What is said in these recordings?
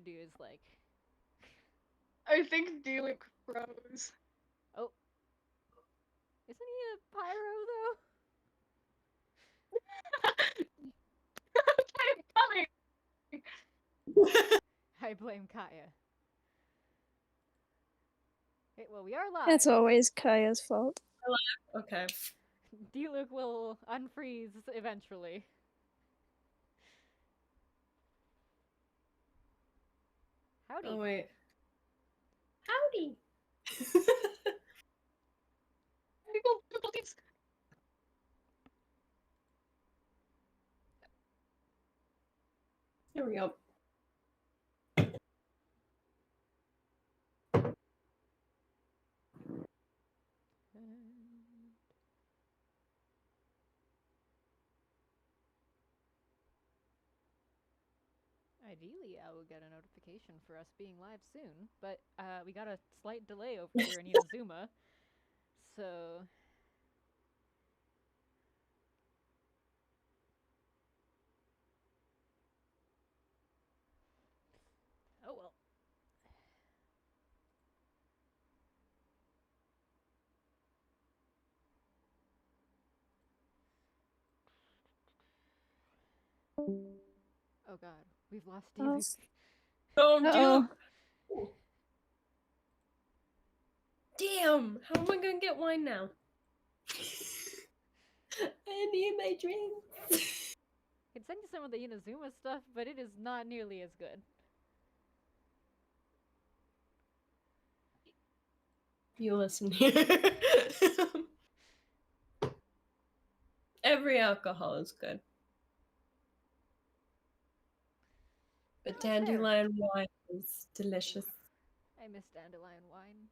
should do is like. I think Diluc froze. Oh. Isn't he a pyro though? I'm coming. I blame Kaya. Okay, well, we are live. It's always Kaya's fault. Okay. Diluc will unfreeze eventually. Howdy. Oh wait. Howdy. Here we go. Ideally, I will get a notification for us being live soon, but we got a slight delay over here in Inazuma, so... Oh well. Oh god, we've lost Diluc. Oh, dude. Damn! How am I gonna get wine now? I need my drink. I can send you some of the Inazuma stuff, but it is not nearly as good. You listen here. Every alcohol is good. But That's fair. dandelion wine is delicious. I miss dandelion wine.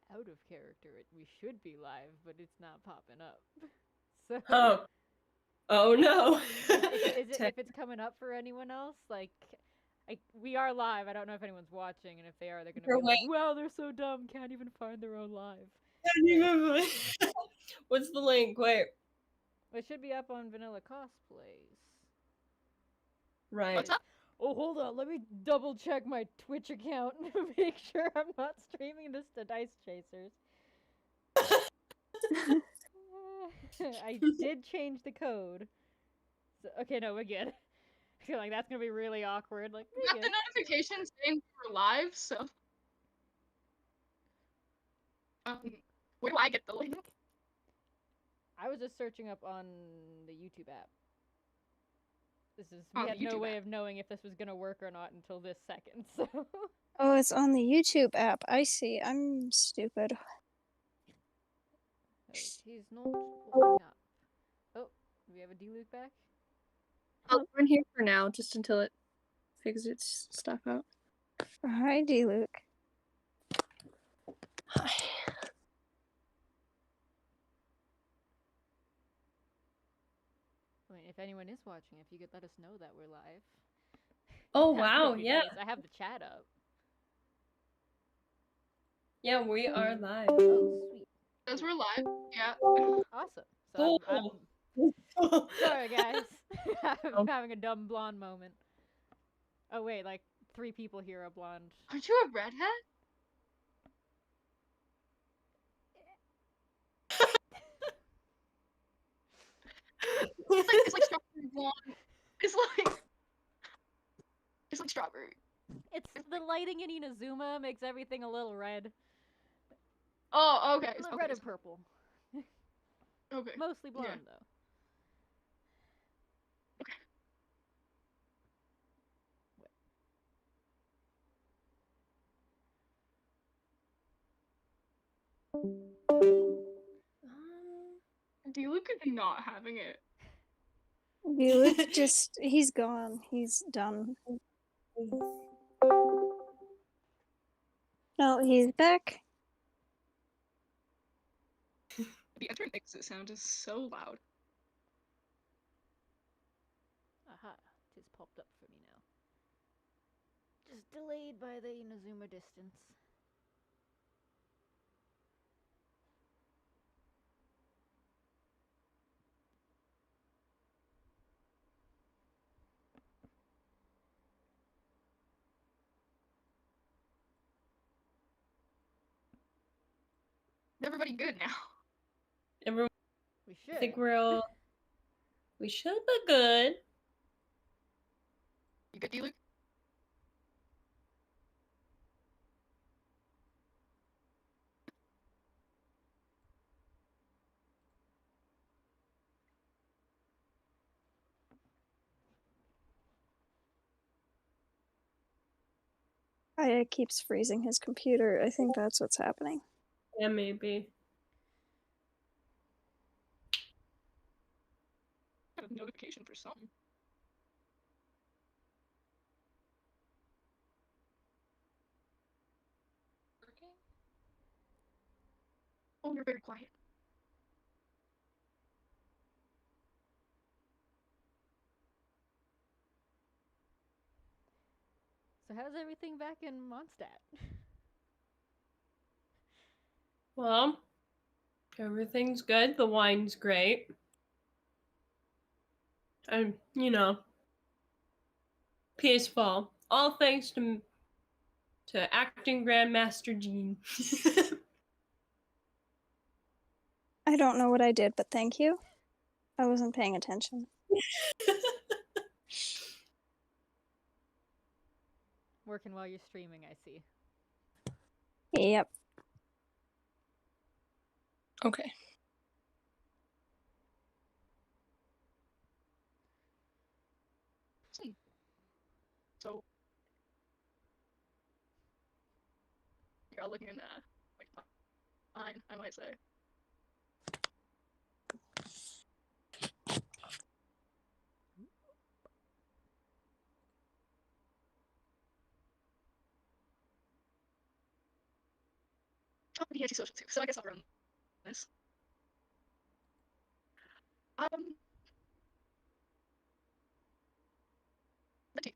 Out of character, we should be live, but it's not popping up. So. Oh no. If it's coming up for anyone else, like, we are live. I don't know if anyone's watching, and if they are, they're gonna be like, "Wow, they're so dumb, can't even find their own live." What's the link? Wait. It should be up on Vanilla Cosplays. Right. What's up? Oh, hold on. Let me double check my Twitch account to make sure I'm not streaming this to Dice Chasers. I did change the code. So, okay, no, we're good. I feel like that's gonna be really awkward. Like, We got the notification saying we were live, so. Where do I get the link? I was just searching up on the YouTube app. We had no way of knowing if this was gonna work or not until this second, so. Oh, it's on the YouTube app. I see. I'm stupid. Oh, he's not pulling up. Oh, do we have a Diluc back? Oh, we're in here for now, just until it figures its stuff out. Hi, Diluc. Hi. I mean, if anyone is watching, if you could let us know that we're live. Oh wow, yeah. Nice. I have the chat up. Yeah, we are live. Oh, sweet. Because we're live, yeah. Awesome. So I'm sorry, guys. I'm having a dumb blonde moment. Oh wait, like 3 people here are blonde. Aren't you a redhead? It's like strawberry blonde. It's like strawberry. It's the lighting in Inazuma makes everything a little red. Oh, okay. Red and purple. Okay. Mostly blonde though. Diluc is not having it. Diluc he's gone. He's done. No, he's back. The enter exit sound is so loud. Aha, it is popped up for me now. Just delayed by the Inazuma distance. Is everybody good now? Everyone, We should. I think we're all. We should be good. You good, Diluc? It keeps freezing his computer. I think that's what's happening. Yeah, maybe. Got a notification for something. Oh, you're very quiet. So how's everything back in Mondstadt? Well, everything's good. The wine's great. And, peaceful. All thanks to acting Grandmaster Jean. I don't know what I did, but thank you. I wasn't paying attention. Working while you're streaming, I see. Yep. Okay. So, you're all looking in like, fine, I might say. Oh, he anti-social too, so I guess I'll run this. Venti.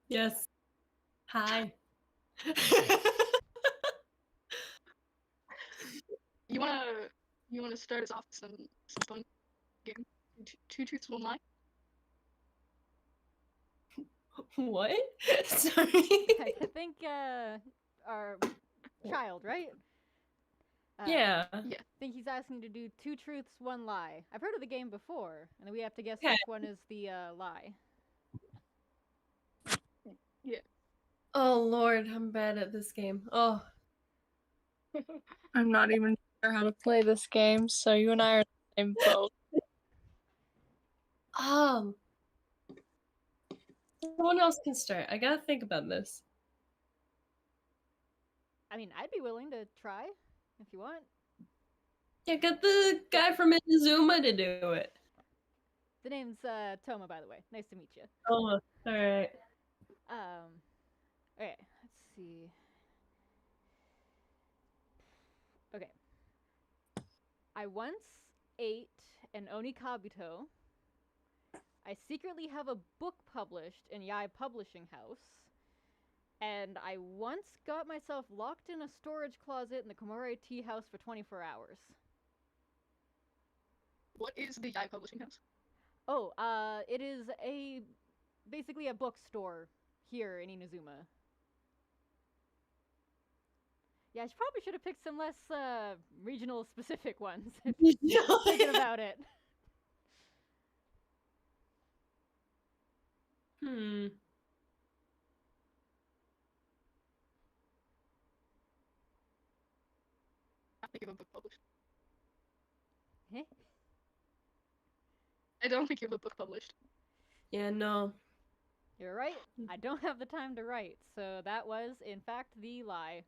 Yes. Hi. You wanna start us off with some fun game? Two truths, one lie. What? Sorry. I think our child, right? Yeah. I think he's asking to do 2 truths, 1 lie. I've heard of the game before, and then we have to guess Okay. which one is the lie. Yeah. Oh Lord, I'm bad at this game. Oh. I'm not even sure how to play this game, so you and I are in the same boat. Someone else can start. I gotta think about this. I mean, I'd be willing to try if you want. Yeah, get the guy from Inazuma to do it. The name's Thoma, by the way. Nice to meet you. Oh, alright. Okay, let's see. Okay. I once ate an onikabuto. I secretly have a book published in Yai Publishing House. And I once got myself locked in a storage closet in the Komore Tea House for 24 hours. What is the Yai Publishing House? Oh, it is basically a bookstore here in Inazuma. Yeah, I probably should have picked some less regional specific ones. Thinking about it. I think of a book published. Eh? I don't think you have a book published. Yeah, no. You're right. I don't have the time to write. So that was, in fact, the lie.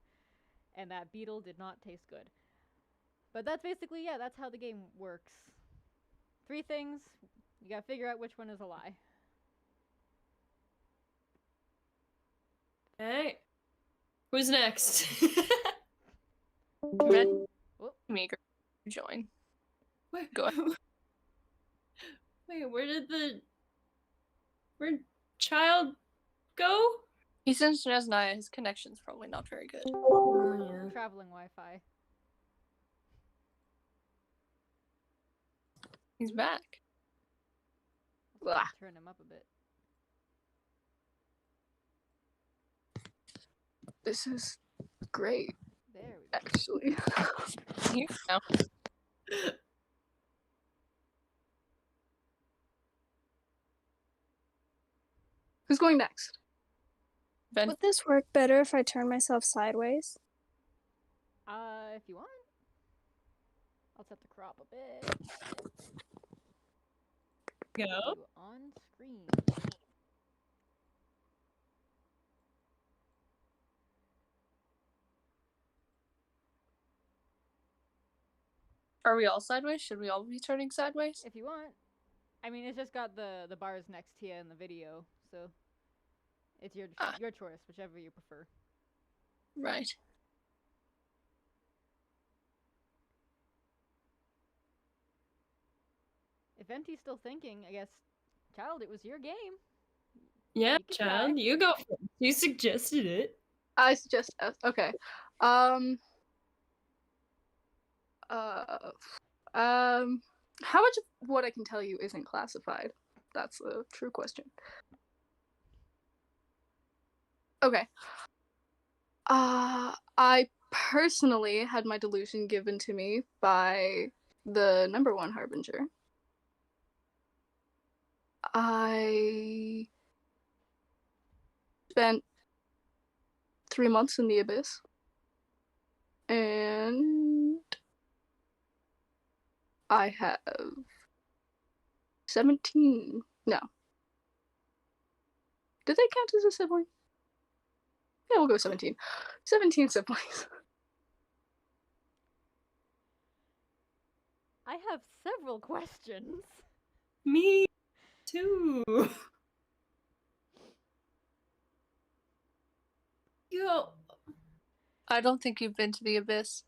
And that beetle did not taste good. But that's basically, yeah, that's how the game works. 3 things. You gotta figure out which one is a lie. Alright. Who's next? Me join. Wait, Go ahead. Wait, where did the Where'd Child go? He's in Snezhnaya. His connection's probably not very good. Oh, yeah. Traveling Wi-Fi. He's back. Let's Blah. turn him up a bit. This is great, There we go. actually. Here now. Who's going next? Ben. Would this work better if I turn myself sideways? If you want. I'll set the crop a bit. Go. You on screen. Are we all sideways? Should we all be turning sideways? If you want. I mean, it's just got the bars next to you in the video, so it's your choice, whichever you prefer. Right. If Venti's still thinking, I guess, Child, it was your game. Yeah, You can Child, try. you go first. You suggested it. I suggest okay. How much of what I can tell you isn't classified? That's a true question. Okay. I personally had my delusion given to me by the #1 Harbinger. I spent 3 months in the Abyss. And I have 17. No. Did they count as a sibling? Yeah, we'll go 17. 17 siblings. I have several questions. Me too. Yo. I don't think you've been to the Abyss.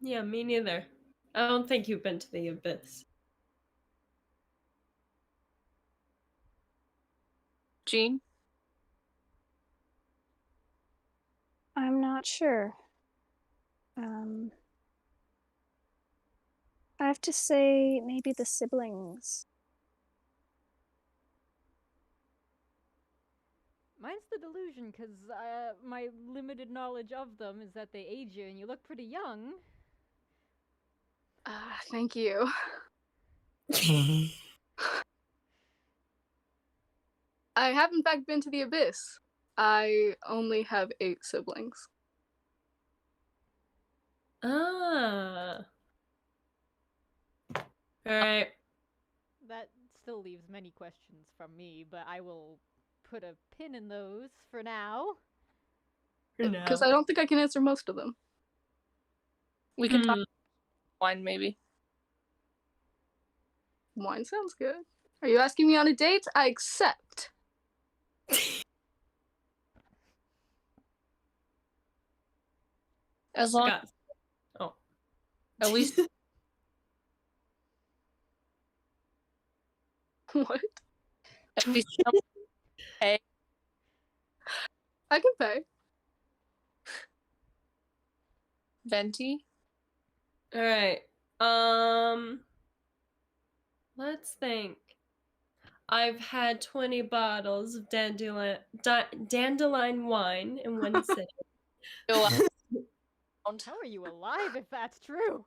Yeah, me neither. I don't think you've been to the Abyss. Jean? I'm not sure. I have to say maybe the siblings. Mine's the delusion, because my limited knowledge of them is that they age you, and you look pretty young. Thank you. I have in fact been to the Abyss. I only have 8 siblings. Ah. Alright. That still leaves many questions from me, but I will put a pin in those for now. Because I don't think I can answer most of them. We can talk wine, maybe. Wine sounds good. Are you asking me on a date? I accept. As long Oh. at least What? at least hey. I can pay. Venti. Alright. Let's think. I've had 20 bottles of dandelion wine in one sitting. How are you alive if that's true?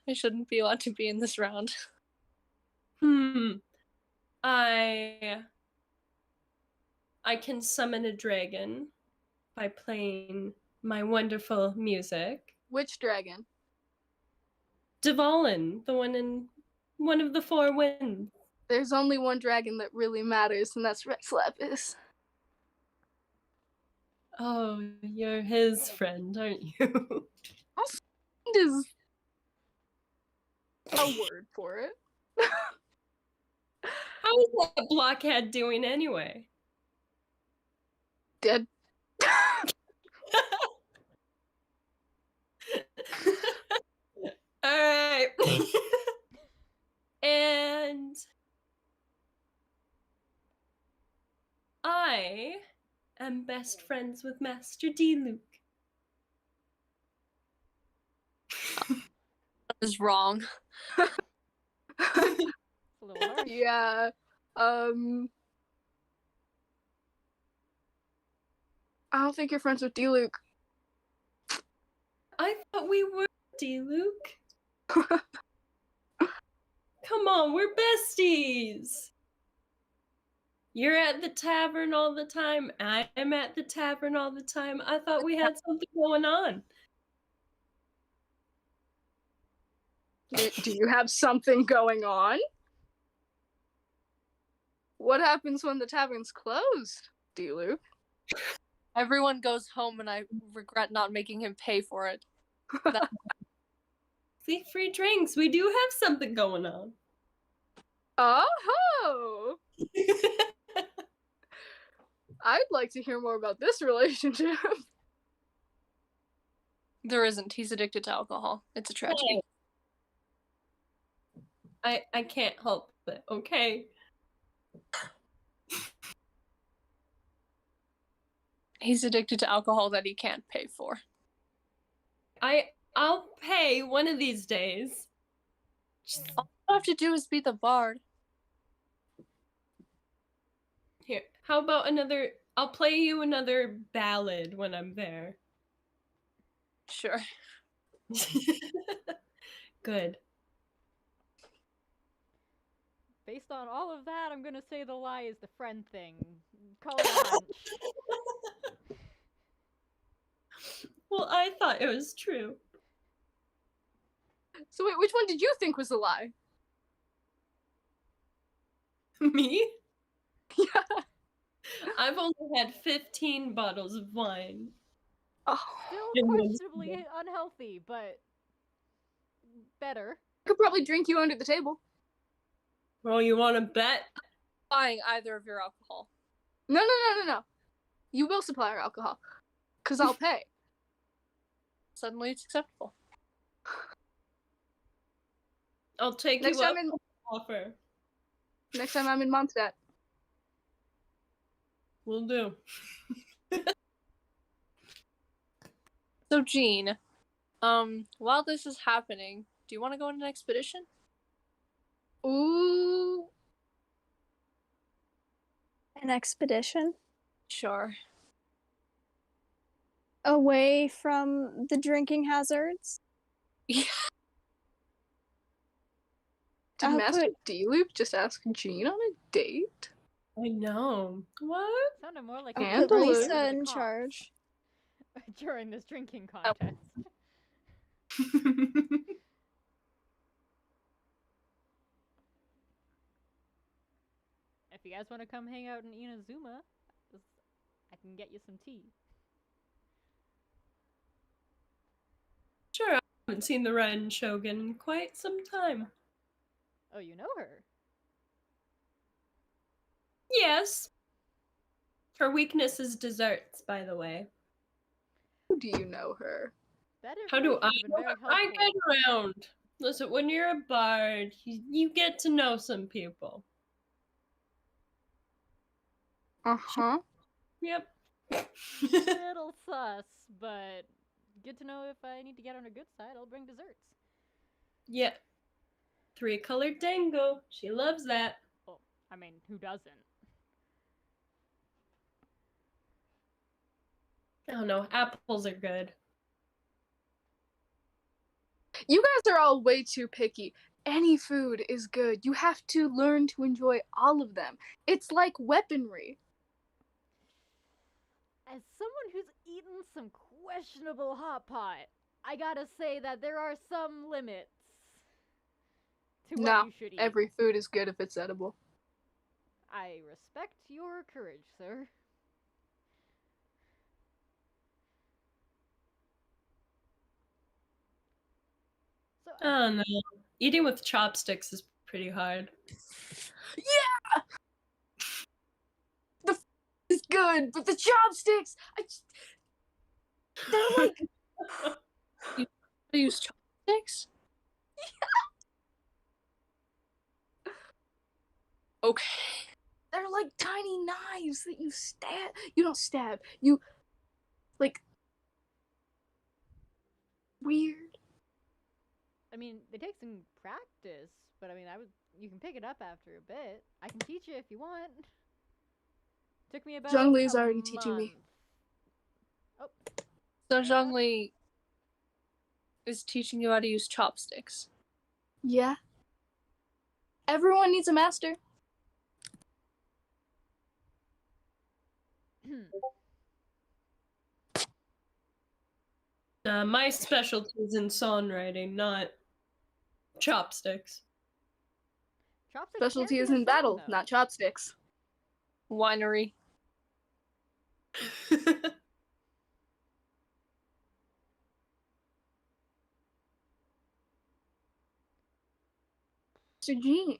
I shouldn't be allowed to be in this round. I can summon a dragon by playing my wonderful music. Which dragon? Dvalin, the one in one of the 4 winds. There's only one dragon that really matters, and that's Rex Lapis. Oh, you're his friend, aren't you? Is a word for it. How is that blockhead doing anyway? Dead. I am best friends with Master Diluc. That is wrong. It's a little harsh. Yeah. I don't think you're friends with Diluc. I thought we were Diluc. Come on, we're besties. You're at the tavern all the time. I'm at the tavern all the time. I thought we had something going on. Do you have something going on? What happens when the tavern's closed, Diluc? Everyone goes home and I regret not making him pay for it. See, free drinks. We do have something going on. Oh! I'd like to hear more about this relationship. There isn't. He's addicted to alcohol. It's a tragedy. I can't help it, okay? He's addicted to alcohol that he can't pay for. I'll pay one of these days. Just All you have to do is be the bard. here. How about another? I'll play you another ballad when I'm there. Sure. Good. Based on all of that, I'm gonna say the lie is the friend thing. Call it a hunch. Well, I thought it was true. So wait, which one did you think was a lie? Me? Yeah. I've only had 15 bottles of wine. Oh. Still questionably unhealthy, but better. I could probably drink you under the table. Well, you want to bet? Buying either of your alcohol. No. You will supply our alcohol. Because I'll pay. Suddenly it's acceptable. I'll take Next you up time on the offer. Next time I'm in Mondstadt. Will do. So, Jean, while this is happening, do you want to go on an expedition? Ooh. An expedition Sure. away from the drinking hazards. Yeah. Did I'll Master put- Diluc just ask Jean on a date? I know. What? Sounded more like And a Put Dandelion. reference to Lisa the in cops charge. during this drinking contest. If you guys want to come hang out in Inazuma, I can get you some tea. Sure, I haven't seen the Ren Shogun in quite some time. Oh, you know her? Yes. Her weakness is desserts, by the way. How do you know her? That How do I information would've been know? very I helpful. get around. Listen, when you're a bard, you get to know some people. Uh-huh. Yep. Little sus, but good to know if I need to get on her good side, I'll bring desserts. Yeah. 3-colored dango. She loves that. Well, I mean, who doesn't? Oh no, apples are good. You guys are all way too picky. Any food is good. You have to learn to enjoy all of them. It's like weaponry. As someone who's eaten some questionable hot pot, I gotta say that there are some limits to what No, you should eat. every food is good if it's edible. I respect your courage, sir. So, Oh no. Eating with chopsticks is pretty hard. Yeah! The is good, but the chopsticks! They're like... You use chopsticks? Okay. They're like tiny knives that you stab. You don't stab. You like weird. I mean, they take some practice, but I mean, you can pick it up after a bit. I can teach you if you want. Took me about Zhongli is a already teaching me. month. Oh, So Zhongli is teaching you how to use chopsticks. Yeah. Everyone needs a master. My specialty is in songwriting, not chopsticks. chopsticks Specialty can is be a in song, battle, though. not chopsticks. Winery. So Jean,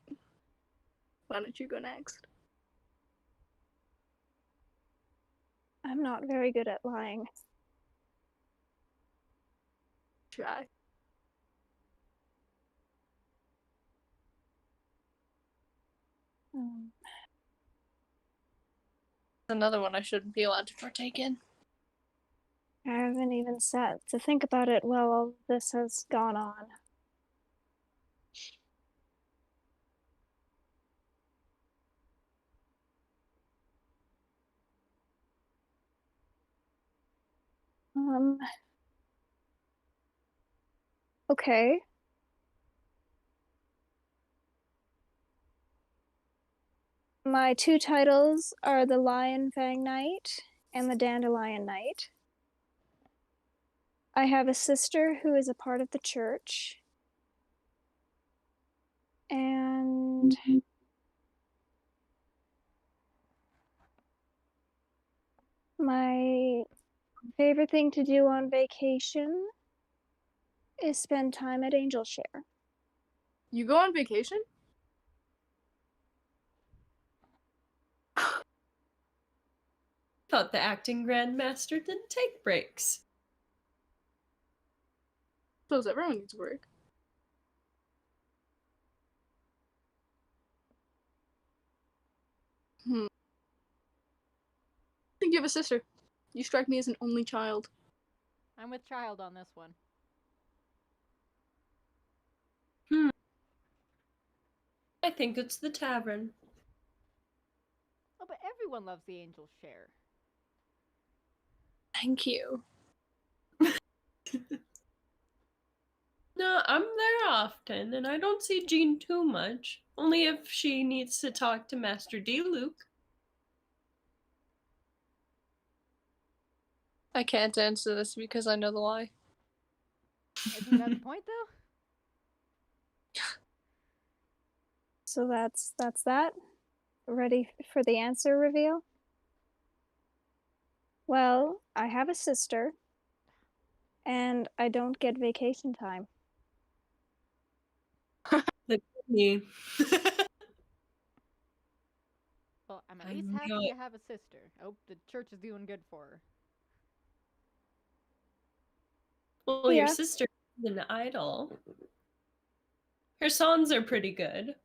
why don't you go next? I'm not very good at lying. Try. Another one I shouldn't be allowed to partake in. I haven't even sat to think about it while all this has gone on. Okay. My two titles are the Lion Fang Knight and the Dandelion Knight. I have a sister who is a part of the church. And my favorite thing to do on vacation is spend time at Angel Share. You go on vacation? Thought the acting grandmaster didn't take breaks. Suppose everyone needs work. I think you have a sister. You strike me as an only child. I'm with Childe on this one. I think it's the tavern. Oh, but everyone loves the Angel Share. Thank you. No, I'm there often, and I don't see Jean too much. Only if she needs to talk to Master Diluc. I can't answer this because I know the lie. Isn't that the point, though? So that's that. Ready for the answer reveal? Well, I have a sister, and I don't get vacation time. Me. Well, I'm at I least knew happy it. you have a sister. I hope the church is doing good for her. Well, Yeah. your sister is an idol. Her songs are pretty good.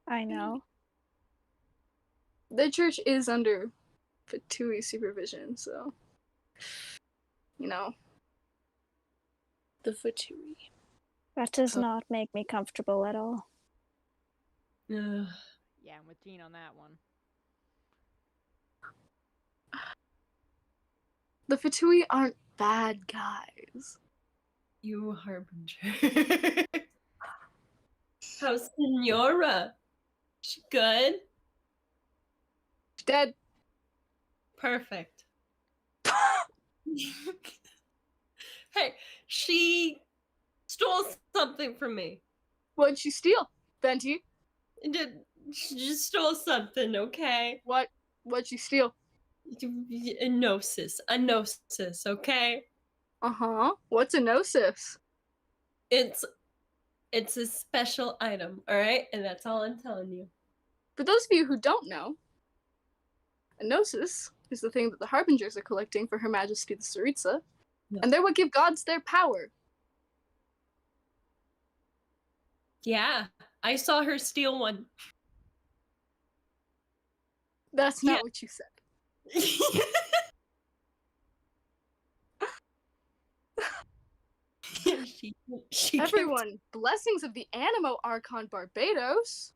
I know. The church is under Fatui supervision, so you know. The Fatui. That does not make me comfortable at all. Ugh. Yeah, I'm with Jean on that one. The Fatui aren't bad guys. You Harbinger. How's Senora? She good? She's dead. Perfect. Hey, she stole something from me. What'd she steal? Venti? She just stole something, okay? What'd she steal? A gnosis, okay? Uh-huh. What's a gnosis? It's a special item, alright? And that's all I'm telling you. For those of you who don't know, a gnosis is the thing that the Harbingers are collecting for Her Majesty the Tsaritsa, and they're what give gods their power. Yeah, I saw her steal one. That's not Yeah. what you said. she kept- Everyone, blessings of the Animo Archon Barbados.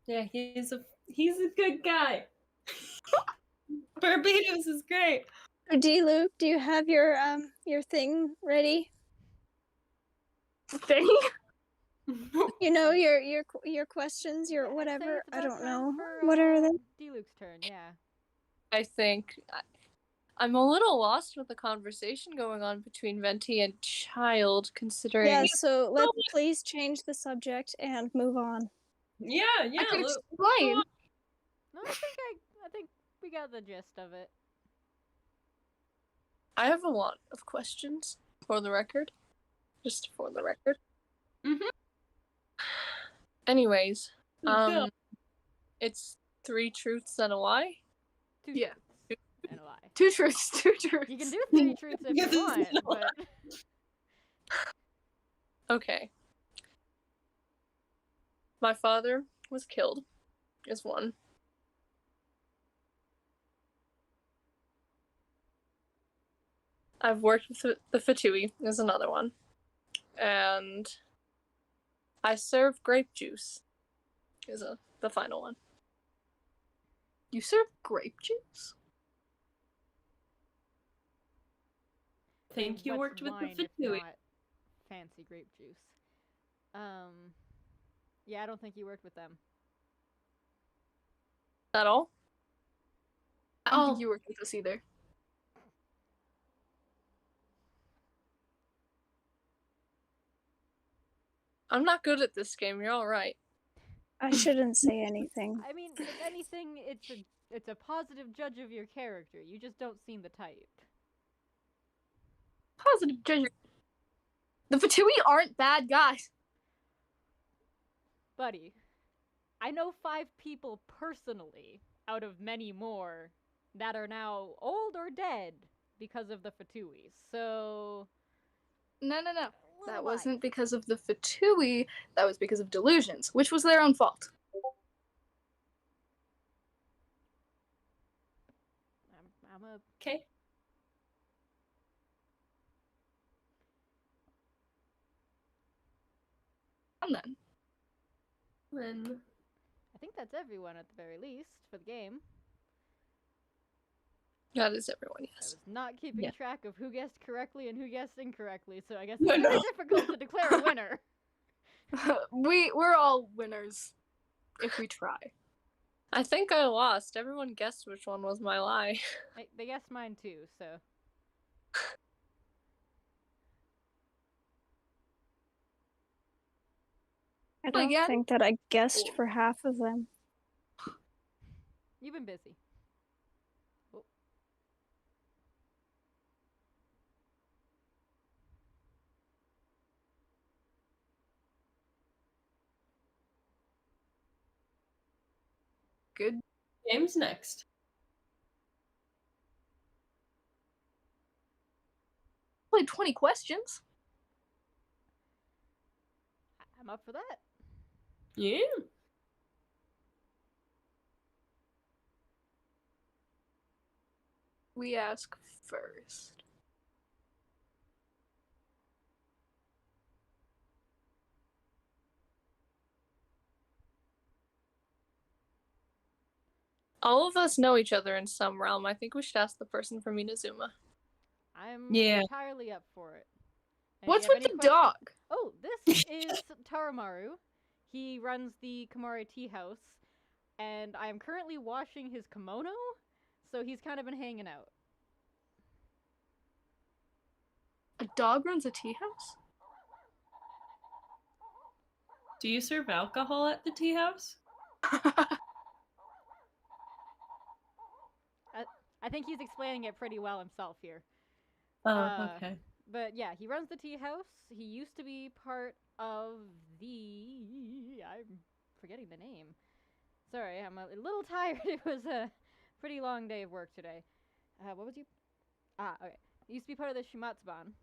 Yeah, he's a good guy. Barbados is great. Diluc, do you have your thing ready? Thing. You know your questions, your Yeah, I'd say whatever. it's I about don't time know. for, What are they? Diluc's turn, yeah. I think I'm a little lost with the conversation going on between Venti and Childe, considering. Yeah, so let's please change the subject and move on. Yeah, I could look. explain. No, I think we got the gist of it. I have a lot of questions, for the record. Just for the record. Mhm. Anyways, Go. it's 3 truths and a lie. Two Yeah. truths and a lie. 2 truths, 2 truths. You can do 3 truths if Yeah, you this is want, not- but Okay. My father was killed, is one. I've worked with the Fatui, is another one. And I serve grape juice, is the final one. You serve grape juice? Think you what's worked with the wine if Fatui. not fancy grape juice? Yeah, I don't think you worked with them. That all? I don't Oh. think you worked with us either. I'm not good at this game, you're alright. I shouldn't say anything. I mean, if anything, it's a positive judge of your character. You just don't seem the type. Positive judge. The Fatui aren't bad guys. Buddy, I know 5 people personally out of many more that are now old or dead because of the Fatui. So No. little That why. wasn't because of the Fatui. That was because of delusions, which was their own fault. I'm a Okay. And then Then I think that's everyone at the very least for the game. That is everyone, I yes. was not keeping Yeah. track of who guessed correctly and who guessed incorrectly, so I guess No, it's very no. difficult to declare a winner. we're all winners if we try. I think I lost. Everyone guessed which one was my lie. They guessed mine too, so. I don't Again? think that I guessed for half of them. You've been busy. Oh. Good. James next. Played 20 questions. I'm up for that. Yeah. We ask first. All of us know each other in some realm. I think we should ask the person from Inazuma. I'm Yeah. entirely up for it. And if What's you have with the any questions- dog? Oh, this is Taramaru. He runs the Kamari Tea House, and I am currently washing his kimono, so he's kind of been hanging out. A dog runs a tea house? Do you serve alcohol at the tea house? I think he's explaining it pretty well himself here. Oh, okay. But yeah, he runs the tea house. He used to be part of the... I'm forgetting the name. Sorry, I'm a little tired. It was a pretty long day of work today. What was you? Okay. He used to be part of the Shimatsuban.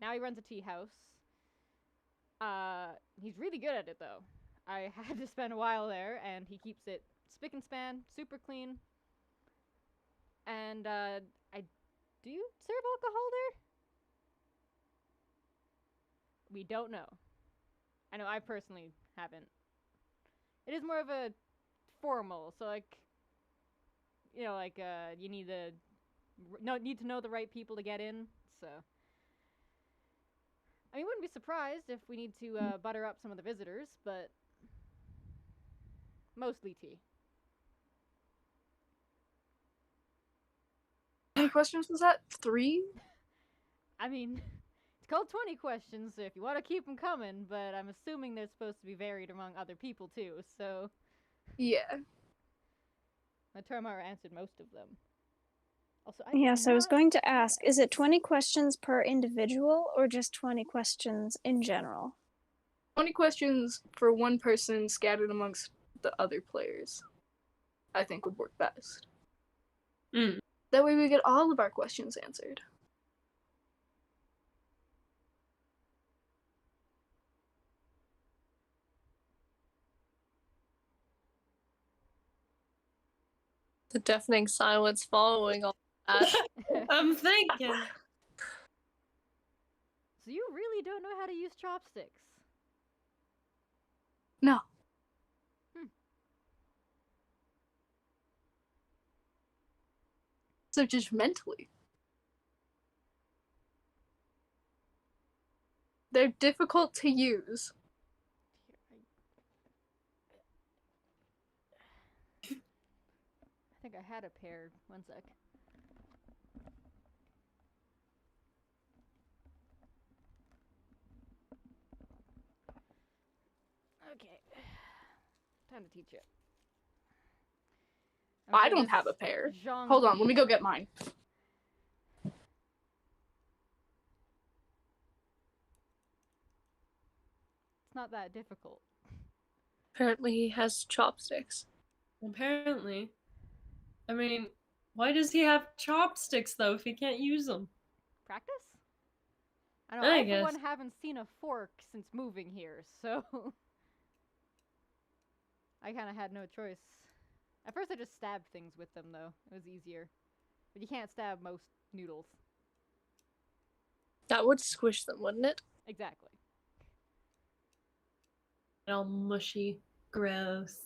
Now he runs a tea house. He's really good at it, though. I had to spend a while there, and he keeps it spick and span, super clean. And do you serve alcohol there? We don't know. I know I personally haven't. It is more of a formal, so like, you know, like you need to know the right people to get in. So, I mean, wouldn't be surprised if we need to butter up some of the visitors, but mostly tea. How many questions was that? 3? I mean, it's called 20 questions, so if you want to keep them coming, but I'm assuming they're supposed to be varied among other people too, so. Yeah. Tormar answered most of them. Also, Yes, I was going to ask, is it Yes. 20 questions per individual or just 20 questions in general? 20 questions for one person scattered amongst the other players, I think would work best. Mm. That way we get all of our questions answered. The deafening silence following all that. I'm thinking. So you really don't know how to use chopsticks? No. So judgmentally. They're difficult to use. I think I had a pair. One sec. Okay. Time to teach it. I don't have a pair. Hold on, let me go get mine. It's not that difficult. Apparently he has chopsticks. Apparently. I mean, why does he have chopsticks though if he can't use them? Practice? I know, I I for guess. one haven't seen a fork since moving here, so I kind of had no choice. At first I just stabbed things with them though. It was easier. But you can't stab most noodles. That would squish them, wouldn't it? Exactly. All mushy. Gross.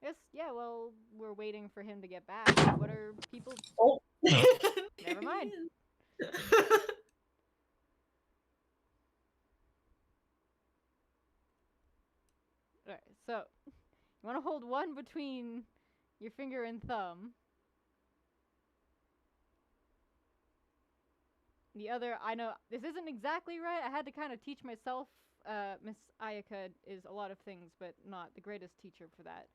Yes, yeah, well, we're waiting for him to get back. What are people... Oh. Never mind. Alright, so you want to hold one between your finger and thumb. The other, I know, this isn't exactly right. I had to kind of teach myself. Miss Ayaka is a lot of things, but not the greatest teacher for that.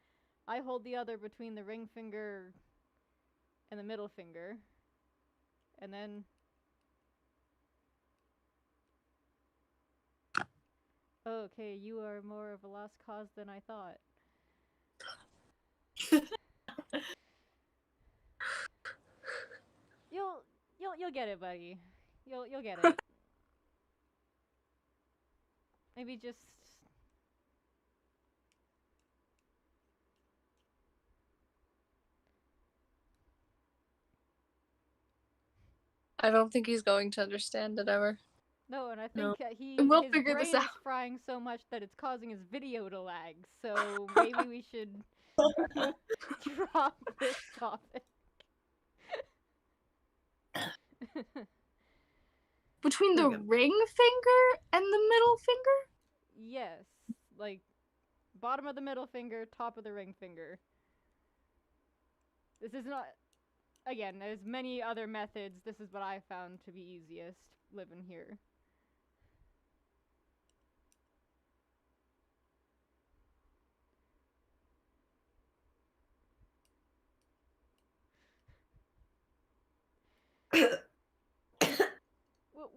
I hold the other between the ring finger and the middle finger. And then... Okay, you are more of a lost cause than I thought. You'll get it, buddy. You'll get it. Maybe just... I don't think he's going to understand it ever. No, and I No. think We'll his figure brain this out. is frying so much that it's causing his video to lag. So maybe we should drop this topic. Between the Okay. ring finger and the middle finger? Yes, like bottom of the middle finger, top of the ring finger. This is not... Again, there's many other methods. This is what I found to be easiest living here.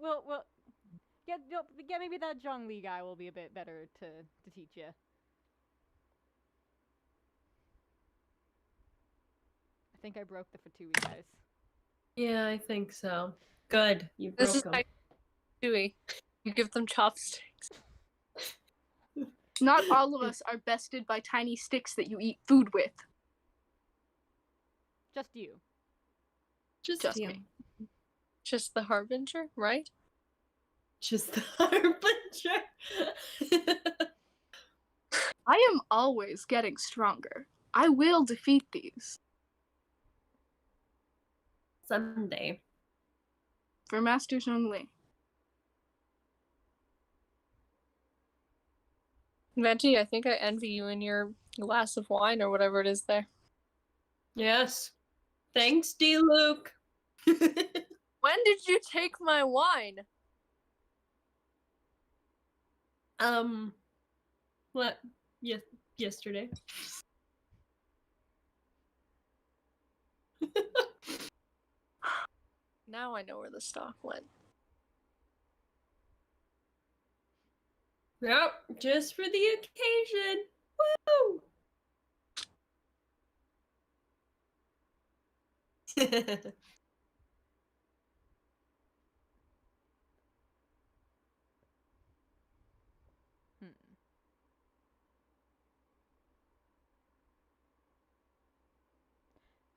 We'll get maybe that Zhongli guy will be a bit better to teach you. I think I broke the Fatui, guys. Yeah, I think so. Good. You This broke is them. like Dewey. You give them chopsticks. Not all of us are bested by tiny sticks that you eat food with. Just you. Just Just you. me. Just the Harbinger, right? Just the Harbinger. I am always getting stronger. I will defeat these. Someday. For Master Zhongli. Venti, I think I envy you in your glass of wine or whatever it is there. Yes. Thanks, Diluc. When did you take my wine? What? Yesterday. Now I know where the stock went. Yep, just for the occasion. Woo! Hmm.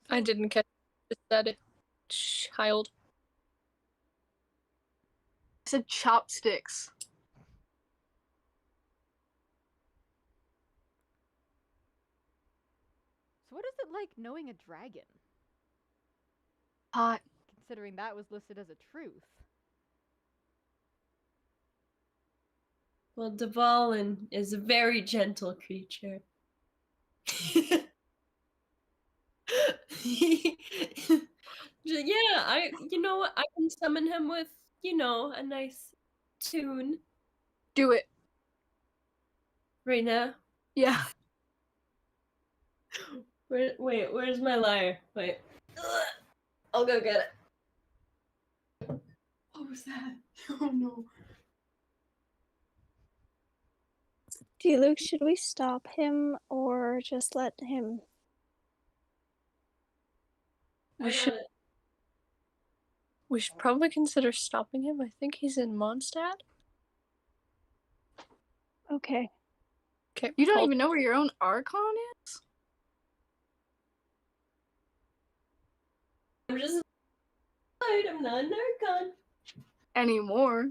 I So- didn't catch what you said, child. I said chopsticks. So what is it like knowing a dragon? Hot. Considering that was listed as a truth. Well, Dvalin is a very gentle creature. Yeah, I can summon him with, a nice tune Do it. right now. Yeah. Where's my lyre? Wait. Ugh. I'll go get it. What was that? Oh no. Diluc, should we stop him or just let him? We should probably consider stopping him. I think he's in Mondstadt. Okay. Okay. You don't hold- even know where your own Archon is? I'm just I'm not an Archon. Anymore.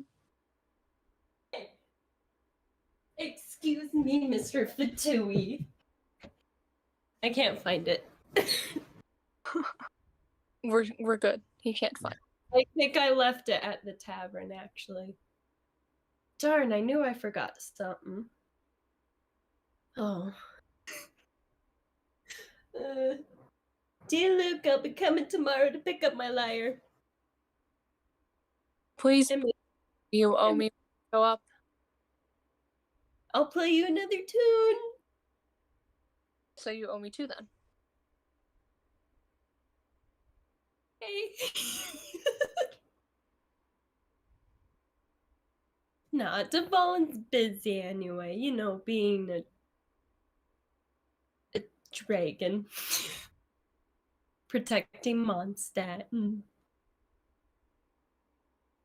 Excuse me, Mr. Fatui. I can't find it. We're good. He can't find. I think I left it at the tavern, actually. Darn, I knew I forgot something. Oh. Dear Luke, I'll be coming tomorrow to pick up my lyre. Please, And you owe me. Go up. I'll play you another tune. So you owe me two then. Hey. Nah, Dvalin's busy anyway. Being a dragon. Protecting Mondstadt.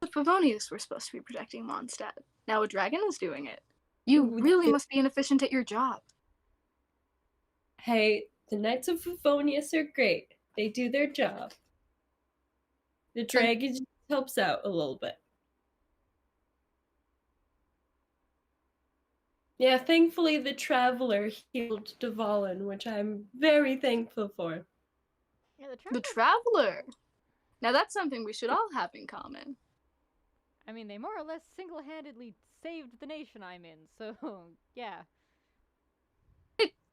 The Favonius were supposed to be protecting Mondstadt. Now a dragon is doing it. You Ooh, really must be inefficient at your job. Hey, the Knights of Favonius are great. They do their job. The dragon just helps out a little bit. Yeah, thankfully the Traveler healed Dvalin, which I'm very thankful for. Yeah, The Traveler! Now that's something we should all have in common. I mean, they more or less single-handedly saved the nation I'm in, so yeah.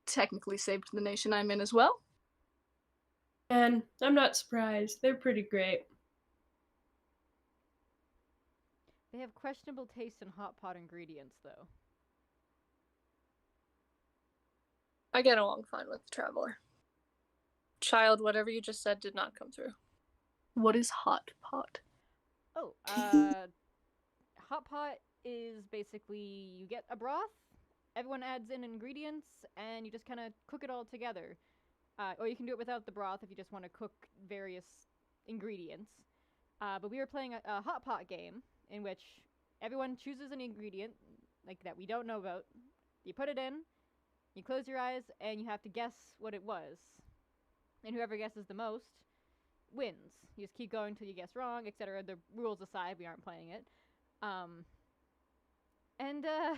Technically saved the nation I'm in as well. And I'm not surprised. They're pretty great. They have questionable taste in hot pot ingredients, though. I get along fine with the Traveler. Child, whatever you just said did not come through. What is hot pot? Oh, hot pot is basically you get a broth, everyone adds in ingredients, and you just kind of cook it all together. Or you can do it without the broth if you just want to cook various ingredients. But we were playing a hot pot game in which everyone chooses an ingredient like that we don't know about, You put it in, you close your eyes, and you have to guess what it was. And whoever guesses the most wins. You just keep going till you guess wrong, etc. The rules aside, we aren't playing it. And yeah,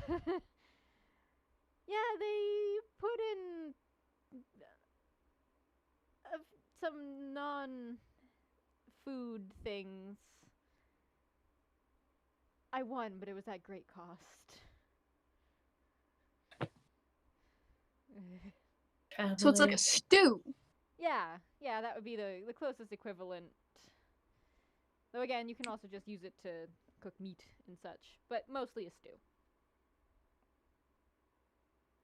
they put in some non-food things. I won, but it was at great cost. So it's like a stew. Yeah, that would be the closest equivalent. Though again, you can also just use it to cook meat and such, but mostly a stew.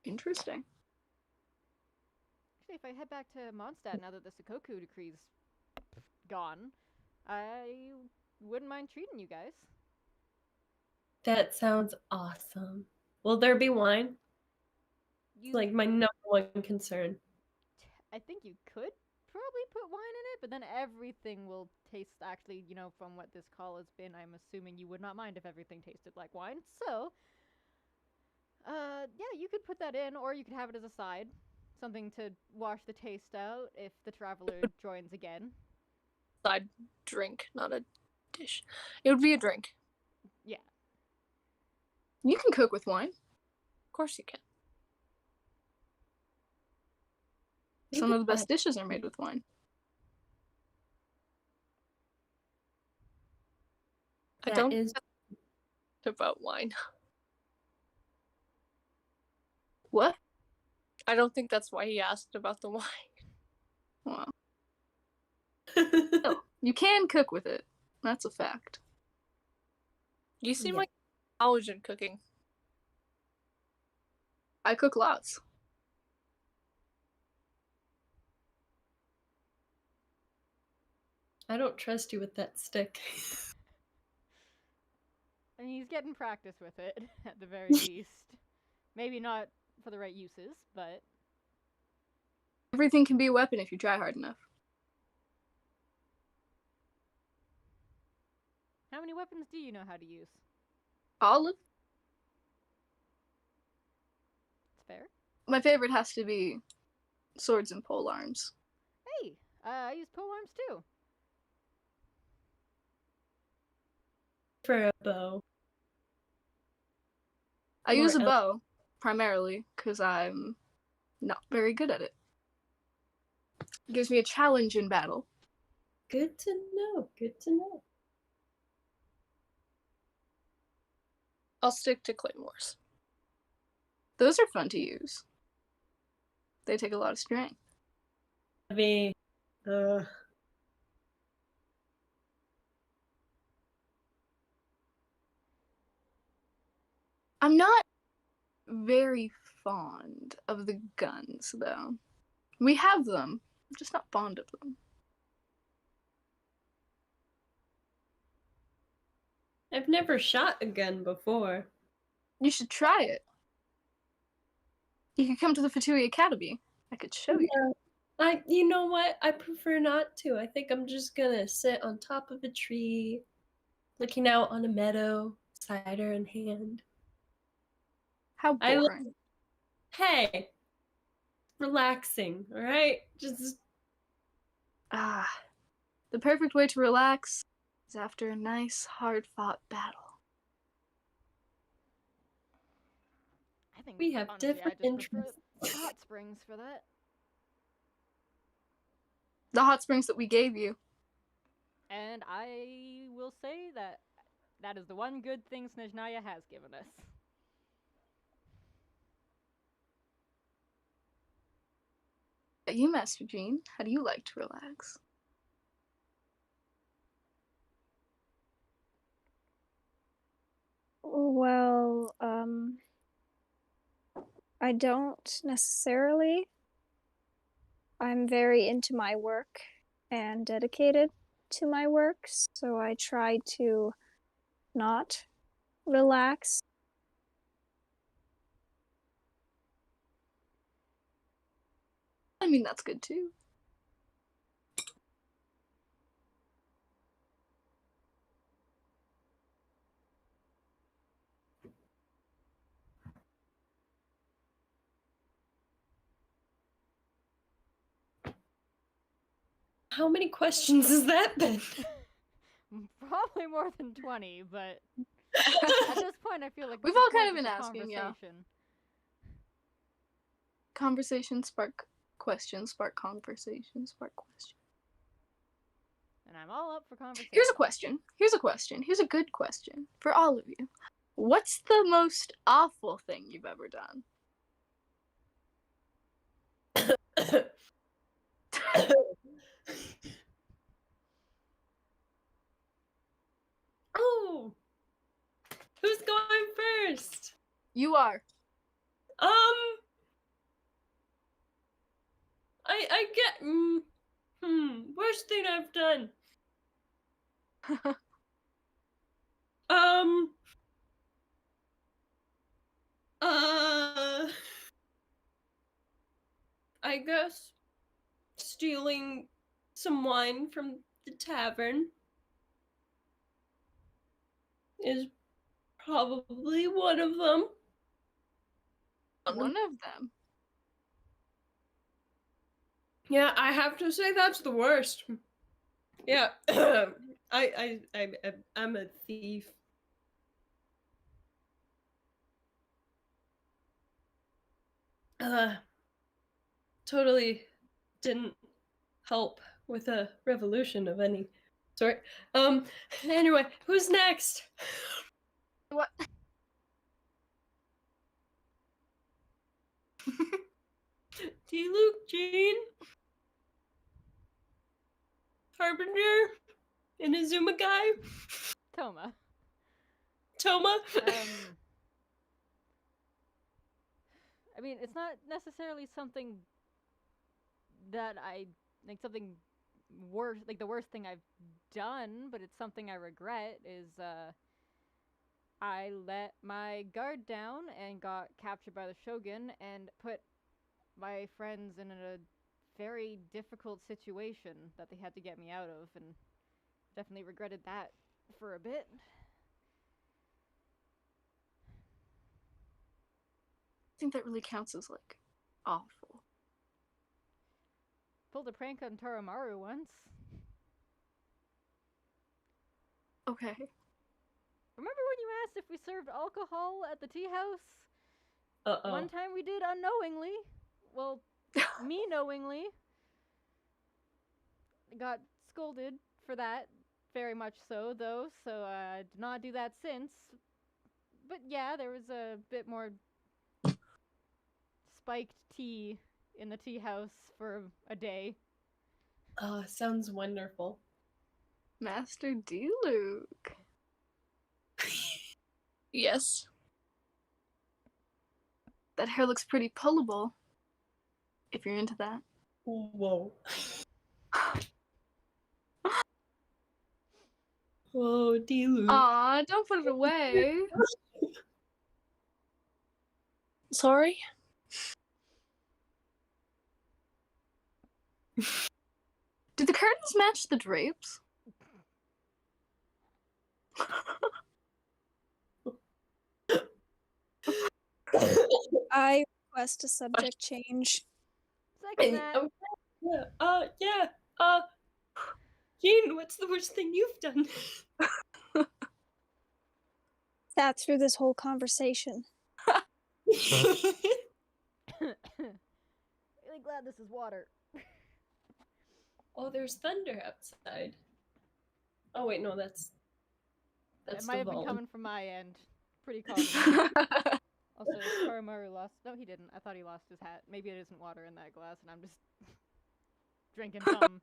Interesting. Actually, if I head back to Mondstadt now that the Sakoku decree's gone, I wouldn't mind treating you guys. That sounds awesome. Will there be wine? It's like my number one concern. I think you could probably put wine in it, but then everything will taste, actually, you know, from what this call has been, I'm assuming you would not mind if everything tasted like wine. So, yeah, you could put that in, or you could have it as a side. Something to wash the taste out if the traveler joins again. Side drink, not a dish. It would be a drink. Yeah. You can cook with wine. Of course you can. Some of the best dishes are made with wine. I don't about wine. What? I don't think that's why he asked about the wine. Wow. No, you can cook with it. That's a fact. You seem like knowledge in cooking. I cook lots. I don't trust you with that stick. I mean, he's getting practice with it, at the very least. Maybe not for the right uses, but... Everything can be a weapon if you try hard enough. How many weapons do you know how to use? All of It's fair. my favorite has to be swords and pole arms. Hey, I use pole arms too. For a bow. I use a bow, primarily, because I'm not very good at it. It gives me a challenge in battle. Good to know. Good to know. I'll stick to claymores. Those are fun to use. They take a lot of strength. Heavy. I'm not very fond of the guns, though. We have them. I'm just not fond of them. I've never shot a gun before. You should try it. You could come to the Fatui Academy. I could show you. You know what? I prefer not to. I think I'm just gonna sit on top of a tree, looking out on a meadow, cider in hand. How boring. Hey, relaxing, all right? Just The perfect way to relax is after a nice, hard-fought battle. I think we have honestly, different I just prefer interests. hot springs for that. The hot springs that we gave you. And I will say that that is the one good thing Snezhnaya has given us. You, Master Jean, how do you like to relax? Well, I don't necessarily. I'm very into my work and dedicated to my work, so I try to not relax. I mean, that's good too. How many questions has that been? Probably more than 20, but at this point, I feel like We've it's all kind of important been for asking, yeah. conversation. Conversation spark question, spark conversation, spark question. And I'm all up for conversation. Here's a question. Here's a good question for all of you. What's the most awful thing you've ever done? Oh, who's going first? You are. I get worst thing I've done. I guess stealing some wine from the tavern is probably one of them. One of them. Yeah, I have to say that's the worst. Yeah, I'm a thief. Totally didn't help with a revolution of any sort. Anyway, who's next? What? Diluc, Jean, Harbinger, Inazuma guy, Thoma. Thoma. I mean, it's not necessarily something that I like something worse, like the worst thing I've done, but it's something I regret is I let my guard down and got captured by the Shogun and put my friends in a very difficult situation that they had to get me out of, and definitely regretted that for a bit. I think that really counts as, like, awful. Pulled a prank on Toramaru once. Okay. Remember when you asked if we served alcohol at the tea house? Uh-oh. One time we did unknowingly. Well, me knowingly. Got scolded for that, very much so, though, so I did not do that since. But yeah, there was a bit more spiked tea in the tea house for a day. Oh, sounds wonderful. Master Diluc. Yes. That hair looks pretty pullable. If you're into that. Whoa. Oh, Diluc. Aw, don't put it away. Sorry? Do the curtains match the drapes? I request a subject change. Second that. Jean, what's the worst thing you've done? Sat through this whole conversation. Really glad this is water. Oh, there's thunder outside. Oh wait, no, that's It might the have been volume. coming from my end. Pretty common. Also, Toramaru lost. No, he didn't. I thought he lost his hat. Maybe it isn't water in that glass, and I'm just drinking some.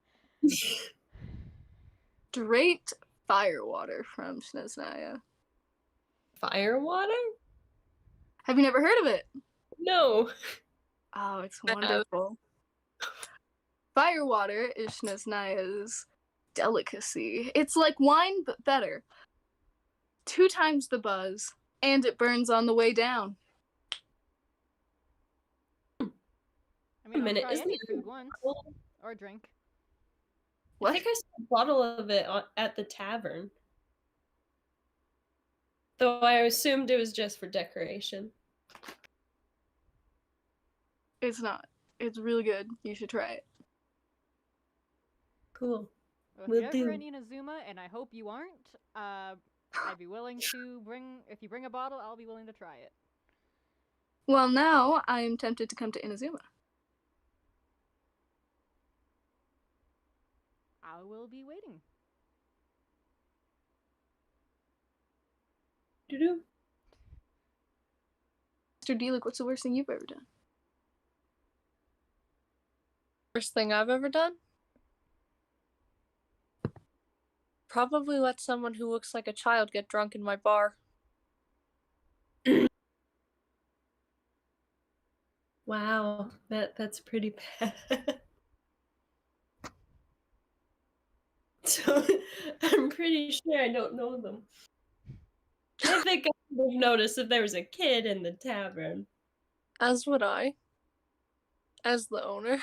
Draped firewater from Sneznaya. Firewater? Have you never heard of it? No. Oh, it's wonderful. Firewater is Sneznaya's delicacy. It's like wine, but better. 2 times the buzz, and it burns on the way down. I mean, A minute, I'll try isn't any it food once. Or drink. What? I think I saw a bottle of it at the tavern. Though I assumed it was just for decoration. It's not. It's really good. You should try it. Cool. Well, if Will you're do. ever in Inazuma, and I hope you aren't, I'd be willing to if you bring a bottle, I'll be willing to try it. Well, now I'm tempted to come to Inazuma. I will be waiting. Doo-doo. Mr. Diluc, what's the worst thing you've ever done? Worst thing I've ever done? Probably let someone who looks like a child get drunk in my bar. Wow, that's pretty bad. So I'm pretty sure I don't know them. I think I would have noticed if there was a kid in the tavern. As would I. As the owner.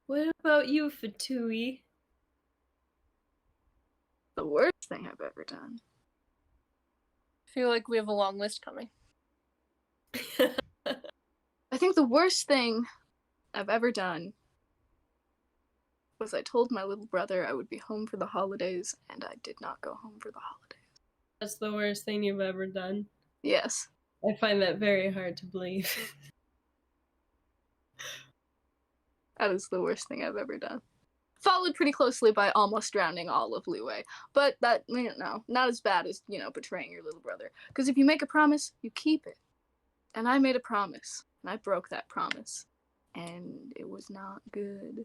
What about you, Fatui? The worst thing I've ever done. I feel like we have a long list coming. I think the worst thing I've ever done was I told my little brother I would be home for the holidays, and I did not go home for the holidays. That's the worst thing you've ever done. Yes. I find that very hard to believe. That is the worst thing I've ever done. Followed pretty closely by almost drowning all of Liyue. But that, not as bad as, betraying your little brother. Because if you make a promise, you keep it. And I made a promise, and I broke that promise. And it was not good.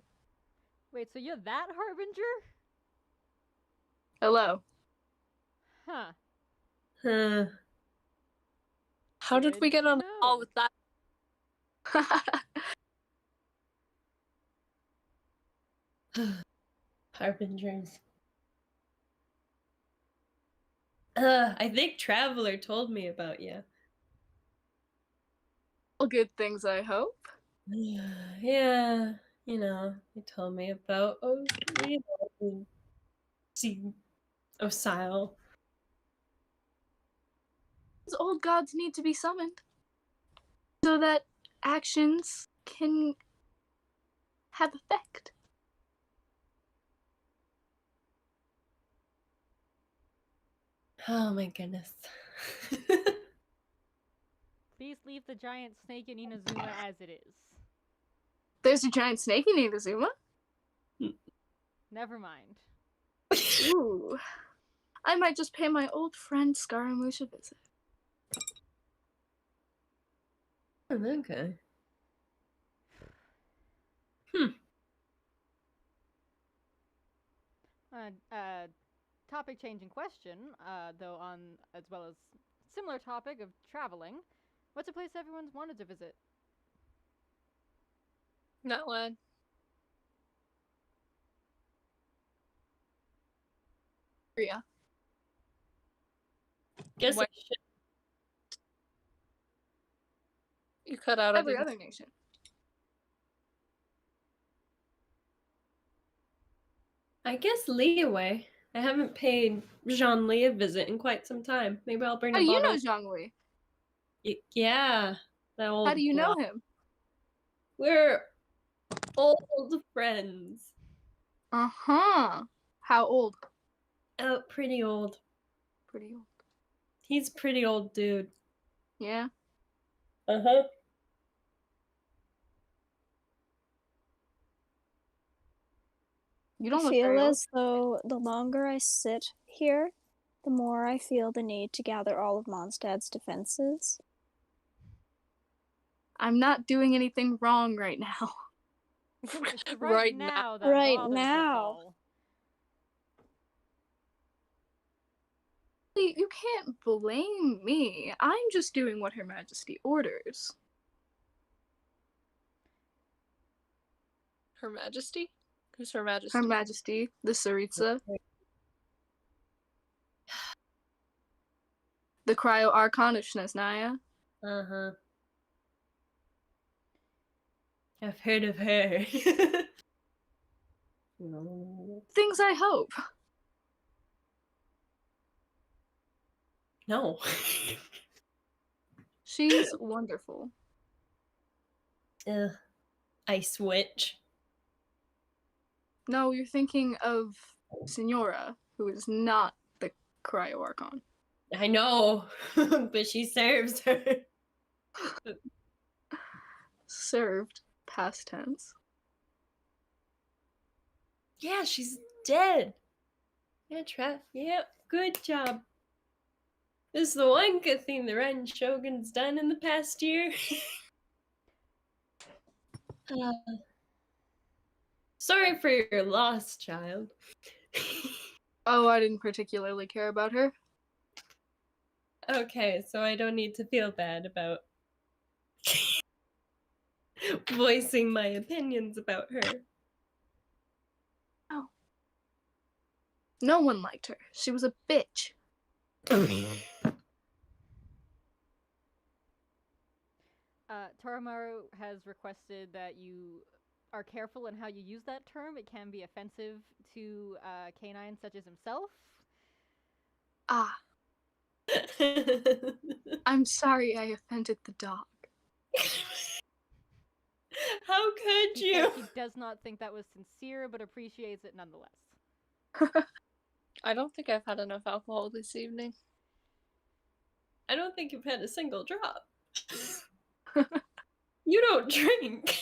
Wait, so you're that Harbinger? Hello. Huh. Huh. How did we Good get to on a call know. with that? Harbingers. I think Traveler told me about you. All good things, I hope. Yeah, he told me about Osile. These old gods need to be summoned so that actions can have effect. Oh my goodness. Please leave the giant snake in Inazuma as it is. There's a giant snake in Inazuma? Never mind. Ooh. I might just pay my old friend Scaramouche a visit. Okay. Topic changing question, though on as well as similar topic of traveling. What's a place everyone's wanted to visit? Nutland. Yeah. Guess Wait. You cut out Every other nation. I guess Liyue. I haven't paid Jean-Li a visit in quite some time. Maybe I'll bring How a do you bottle. know Zhongli? Yeah, that old. How do you know him? We're old friends. Uh-huh. How old? Oh, pretty old. Pretty old. He's pretty old dude. Yeah. Uh-huh. You don't I look feel very old. as though the longer I sit here, the more I feel the need to gather all of Mondstadt's defenses. I'm not doing anything wrong right now. It's the Right now that Right bothers us now. all. You can't blame me. I'm just doing what Her Majesty orders. Her Majesty? Who's Her Majesty? Her Majesty, the Tsaritsa. The Cryo Archon of Shnesnaya. Uh-huh. I've heard of her. No. Things I hope. No. She's wonderful. Ugh. Ice Witch. No, you're thinking of Senora, who is not the Cryo Archon. I know, but she serves her. Served, past tense. Yeah, she's dead. Yeah, Trev. Yep, good job. This is the one good thing the Ren Shogun's done in the past year. Sorry for your loss, child. Oh, I didn't particularly care about her. Okay, so I don't need to feel bad about voicing my opinions about her. Oh. No one liked her. She was a bitch. Toramaru has requested that you are careful in how you use that term. It can be offensive to canines such as himself. Ah, I'm sorry I offended the dog. How could He you? says he does not think that was sincere, but appreciates it nonetheless. I don't think I've had enough alcohol this evening. I don't think you've had a single drop. You don't drink.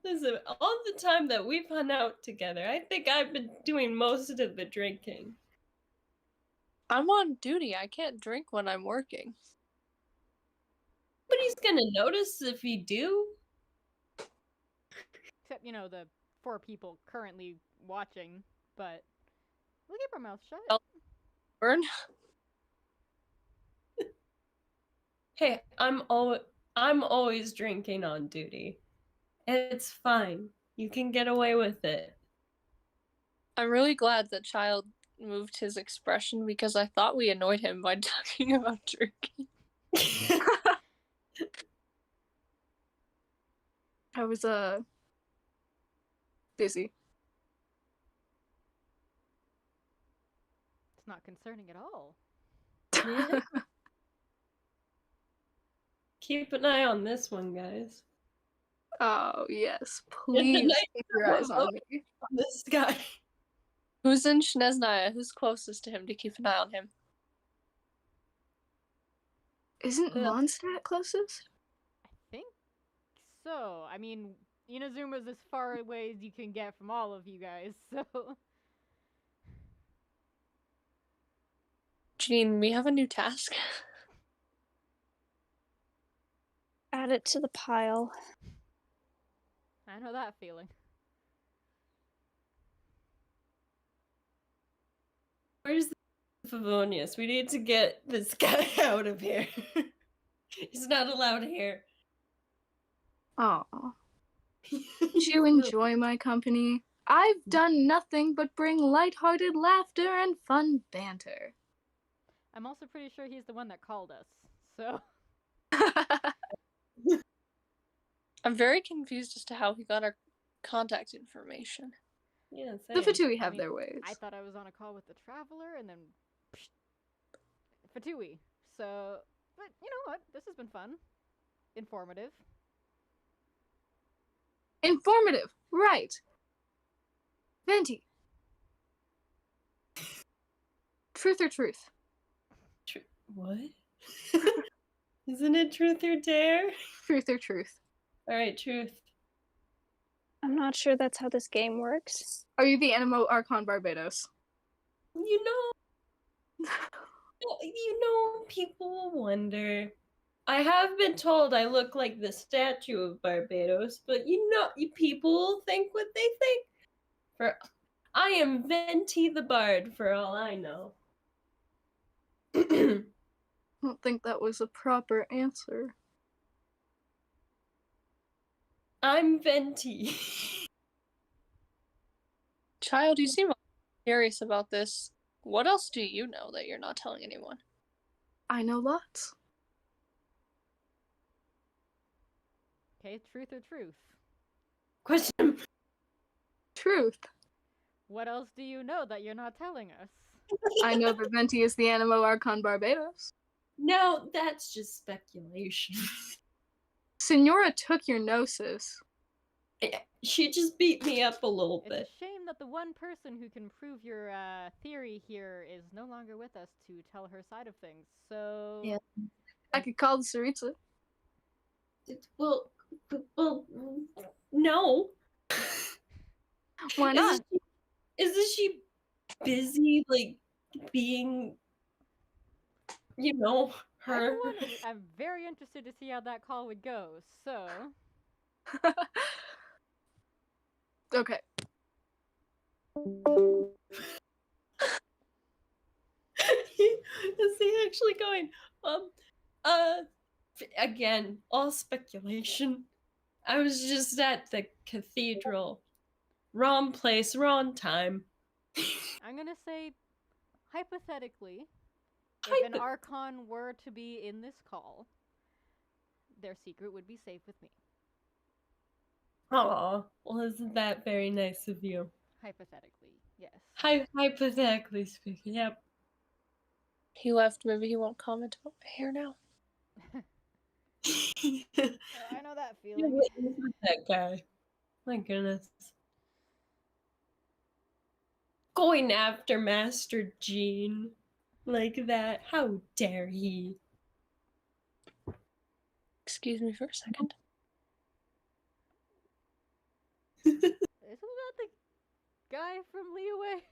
Listen, all the time that we've hung out together, I think I've been doing most of the drinking. I'm on duty. I can't drink when I'm working. Nobody's gonna notice if you do. Except, you know, the 4 people currently watching, but we'll keep our mouth shut. Burn. Hey, I'm always drinking on duty. It's fine. You can get away with it. I'm really glad that Childe moved his expression because I thought we annoyed him by talking about drinking. I was, busy. It's not concerning at all. Yeah. Keep an eye on this one, guys. Oh, yes. Please keep your eyes on me. On this guy. Who's in Shneznaya? Who's closest to him to keep an eye on him? Isn't Mondstadt closest? I think so. I mean, Inazuma's as far away as you can get from all of you guys, so... Jean, we have a new task. Add it to the pile. I know that feeling. Where's Favonius? We need to get this guy out of here. He's not allowed here. Aw. Did you enjoy my company? I've done nothing but bring lighthearted laughter and fun banter. I'm also pretty sure he's the one that called us, so... I'm very confused as to how he got our contact information. Yeah, The same. Fatui have their ways. I thought I was on a call with the Traveler, and then... Fatui. So... But, you know what? This has been fun. Informative. Informative, right. Venti. Truth or truth? What? Isn't it truth or dare? Truth or truth? Alright, truth. I'm not sure that's how this game works. Are you the Animo Archon Barbados? You know, people will wonder. I have been told I look like the statue of Barbados, but people will think what they think. I am Venti the Bard, for all I know. I don't think that was a proper answer. I'm Venti. Childe, you seem curious about this. What else do you know that you're not telling anyone? I know lots. Okay, truth or truth? Question. Truth. What else do you know that you're not telling us? I know that Venti is the Animo Archon Barbados. No, that's just speculation. Signora took your gnosis. She just beat me up a little It's a bit. shame that the one person who can prove your theory here is no longer with us to tell her side of things. So Yeah. I could call the Saritsa. Well, no. Why not? Isn't she busy, like, being, her? I'm very interested to see how that call would go. So Okay. Is he actually going? Again, all speculation. I was just at the cathedral. Wrong place, wrong time. I'm gonna say, hypothetically, if an Archon were to be in this call, their secret would be safe with me. Aw, well, isn't that very nice of you? Hypothetically, yes. Hypothetically speaking, yep. He left. Maybe he won't comment about my hair now. I know that feeling. That guy. My goodness. Going after Master Jean like that. How dare he? Excuse me for a second. Isn't that the guy from Leeway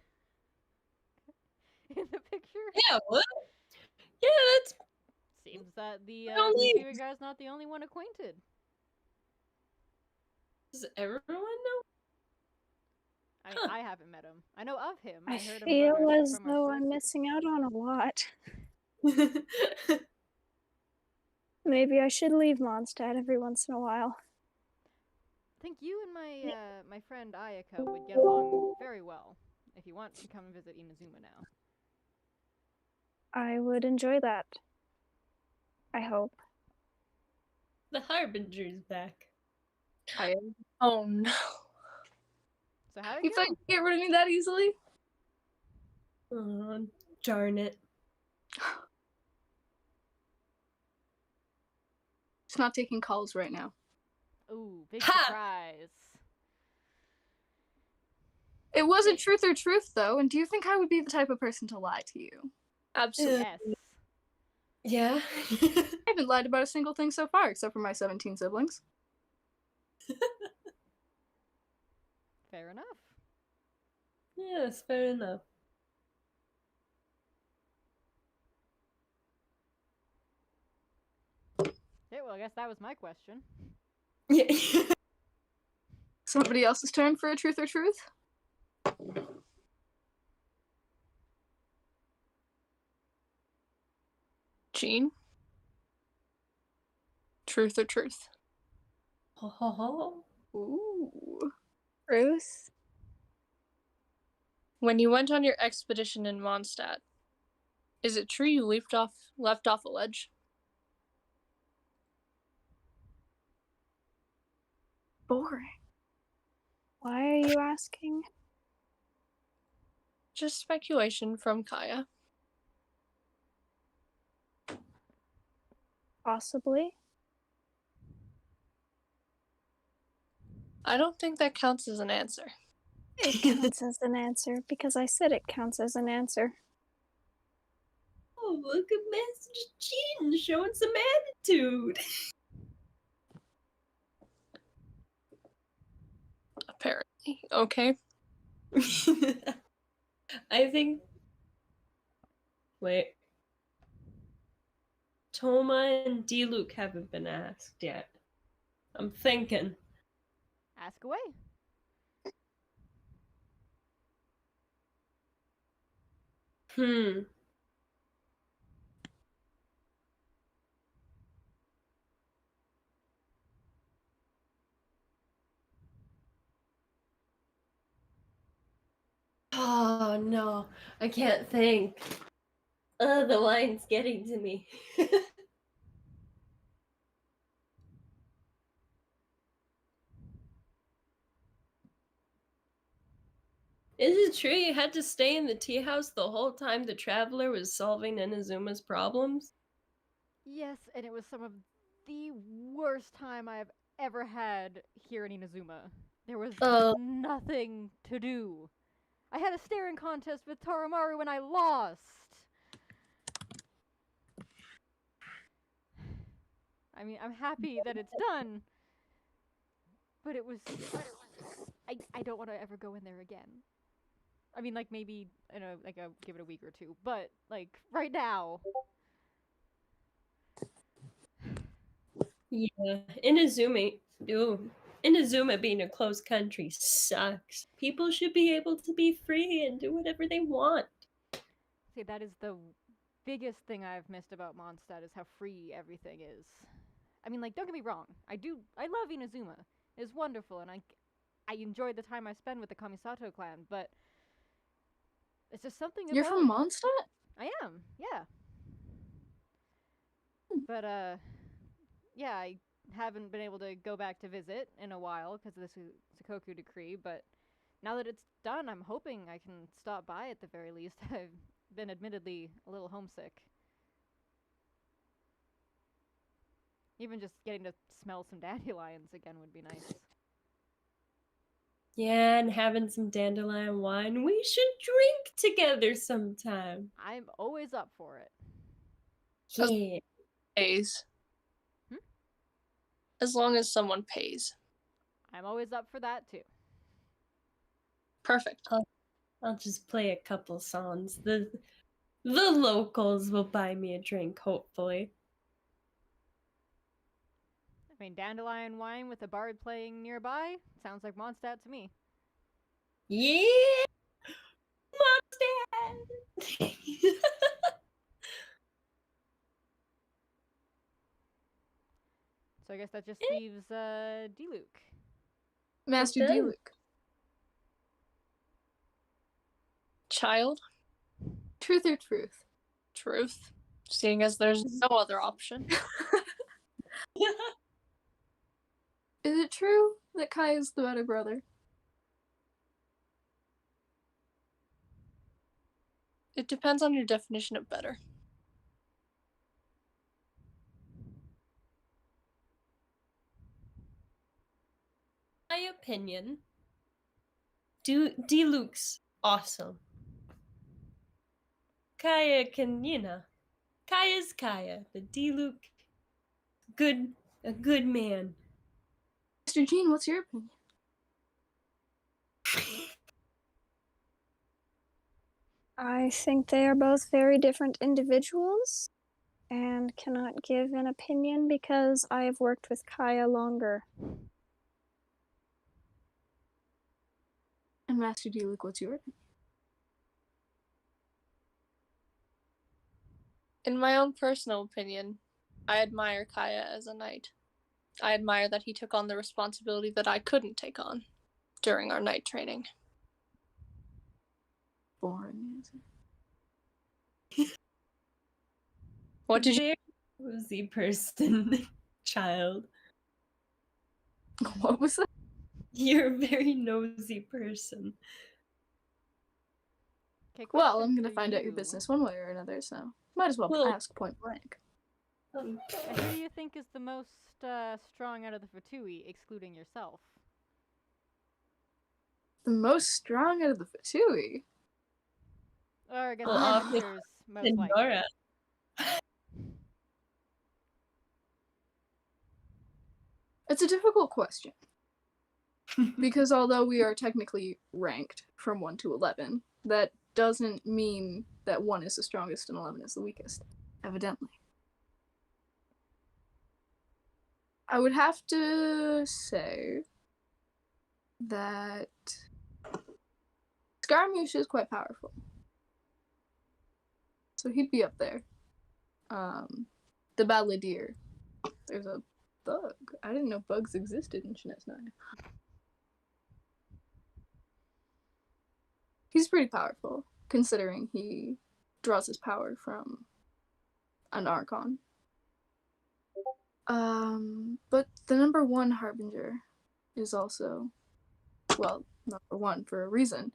in the picture? Yeah, what? Yeah, that's... Seems that the Only- Leeway guy's not the only one acquainted. Does everyone know? I mean, I haven't met him. I know of him. I heard feel him as from our though I'm sources. missing out on a lot. Maybe I should leave Mondstadt every once in a while. I think you and my friend Ayaka would get along very well if you want to come and visit Inazuma now. I would enjoy that. I hope. The Harbinger's back. Oh no. So how did You it thought go? you could get rid of me that easily? Oh, darn it. Just not taking calls right now. Ooh, big Ha! surprise. It wasn't truth or truth, though, and do you think I would be the type of person to lie to you? Absolutely. Yes. Yeah. I haven't lied about a single thing so far, except for my 17 siblings. Fair enough. Yes, fair enough. Yeah, well, I guess that was my question. Yeah. Somebody else's turn for a truth or truth? Jean? Truth or truth? Ho, ho, ho. Ooh. Ruth? When you went on your expedition in Mondstadt, is it true you left off a ledge? Boring. Why are you asking? Just speculation from Kaya. Possibly. I don't think that counts as an answer. It counts as an answer because I said it counts as an answer. Oh, look at Master Jean showing some attitude. Apparently. Okay. I think... Wait. Thoma and Diluc haven't been asked yet. I'm thinking. Ask away. Oh, no. I can't think. The wine's getting to me. Is it true you had to stay in the tea house the whole time the traveler was solving Inazuma's problems? Yes, and it was some of the worst time I've ever had here in Inazuma. There was Oh. nothing to do. I had a staring contest with Toromaru and I lost. I mean, I'm happy that it's done, but it was. I don't want to ever go in there again. I mean, like maybe I'll give it a week or two, but like right now. Yeah, Inazuma being a closed country sucks. People should be able to be free and do whatever they want. See, that is the biggest thing I've missed about Mondstadt is how free everything is. I mean, like, don't get me wrong. I love Inazuma. It's wonderful, and I enjoyed the time I spend with the Kamisato clan, but it's just something You're about... from Mondstadt? I am, yeah. But, yeah, I haven't been able to go back to visit in a while because of the Sakoku decree, but now that it's done, I'm hoping I can stop by at the very least. I've been admittedly a little homesick. Even just getting to smell some dandelions again would be nice. Yeah, and having some dandelion wine. We should drink together sometime. I'm always up for it. Yeah. Pays. Hmm? As long as someone pays. I'm always up for that too. Perfect. I'll just play a couple songs. The locals will buy me a drink, hopefully. I mean, dandelion wine with a bard playing nearby sounds like Mondstadt to me. Yeah! Monster! So I guess that just leaves Diluc. Master It does. Diluc. Child. Truth or truth? Truth. Seeing as there's no other option. Is it true that Kai is the better brother? It depends on your definition of better. My opinion, Diluc's awesome. Kaya can, Kaya's Kaya, but Diluc, a good man. Mr. Jean, what's your opinion? I think they are both very different individuals and cannot give an opinion because I have worked with Kaya longer. And Master Diluc, what's your opinion? In my own personal opinion, I admire Kaya as a knight. I admire that he took on the responsibility that I couldn't take on during our night training. Boring answer. What did you... Very nosy person, child. What was that? You're a very nosy person. Okay, Well, question I'm gonna for find out your you. business one way or another, so might as well Well- ask point blank. And who do you think is the most strong out of the Fatui, excluding yourself? The most strong out of the Fatui? Or I guess Well, the obviously, answer's most likely. Nora. It's a difficult question. Because although we are technically ranked from 1 to 11, that doesn't mean that 1 is the strongest and 11 is the weakest, evidently. I would have to say that Scaramouche is quite powerful. So he'd be up there. The Balladeer. There's a bug. I didn't know bugs existed in Shinetsu 9. He's pretty powerful, considering he draws his power from an Archon. But the number 1 Harbinger is also, well, number 1 for a reason.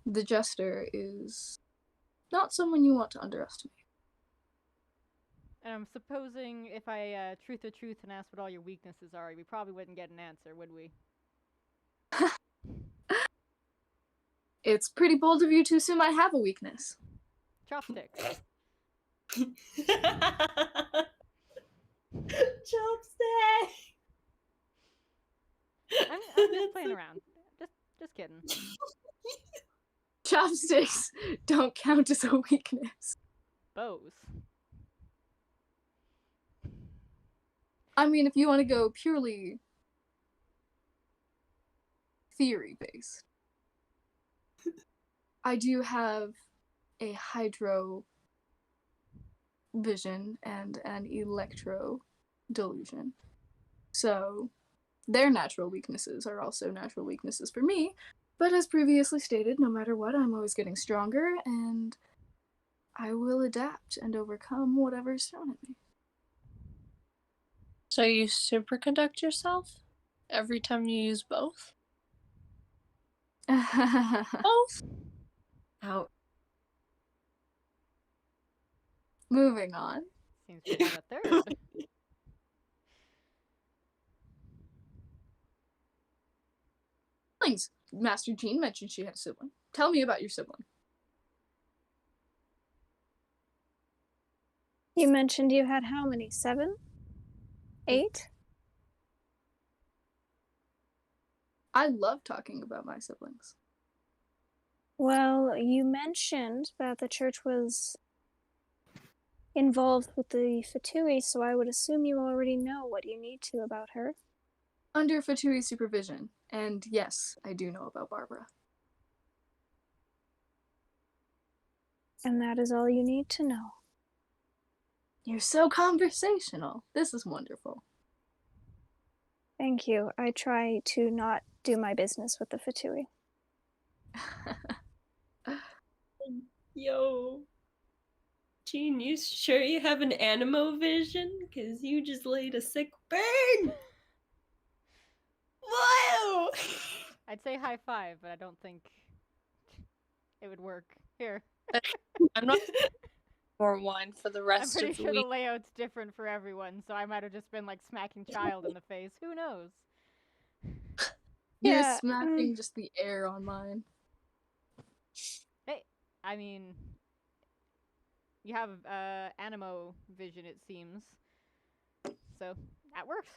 the Jester is not someone you want to underestimate. And I'm supposing if I truth or truth and ask what all your weaknesses are, we probably wouldn't get an answer, would we? It's pretty bold of you to assume I have a weakness. Chopstick. Chopstick! I'm just playing around. Just kidding. Chopsticks don't count as a weakness. Bows. I mean, if you want to go purely theory-based, I do have a hydro vision and an electro delusion. So their natural weaknesses are also natural weaknesses for me. But as previously stated, no matter what, I'm always getting stronger, and I will adapt and overcome whatever is thrown at me. So you superconduct yourself every time you use both? Both? Out. Moving on. Seems we have a third. Siblings. Master Jean mentioned she had a sibling. Tell me about your sibling. You mentioned you had how many? 7? 8? I love talking about my siblings. Well, you mentioned that the church was involved with the Fatui, so I would assume you already know what you need to about her. Under Fatui's supervision. And yes, I do know about Barbara. And that is all you need to know. You're so conversational. This is wonderful. Thank you. I try to not do my business with the Fatui. Yo. Jean, you sure you have an animo vision? Because you just laid a sick burn! Whoa! I'd say high five, but I don't think it would work. Here. I'm not more wine for the I'm rest pretty of the sure the week. layout's different for everyone, so I might have just been like smacking Childe in the face. Who knows? You're Yeah, smacking just the air on mine. Hey, I mean, you have animo vision, it seems. So that works.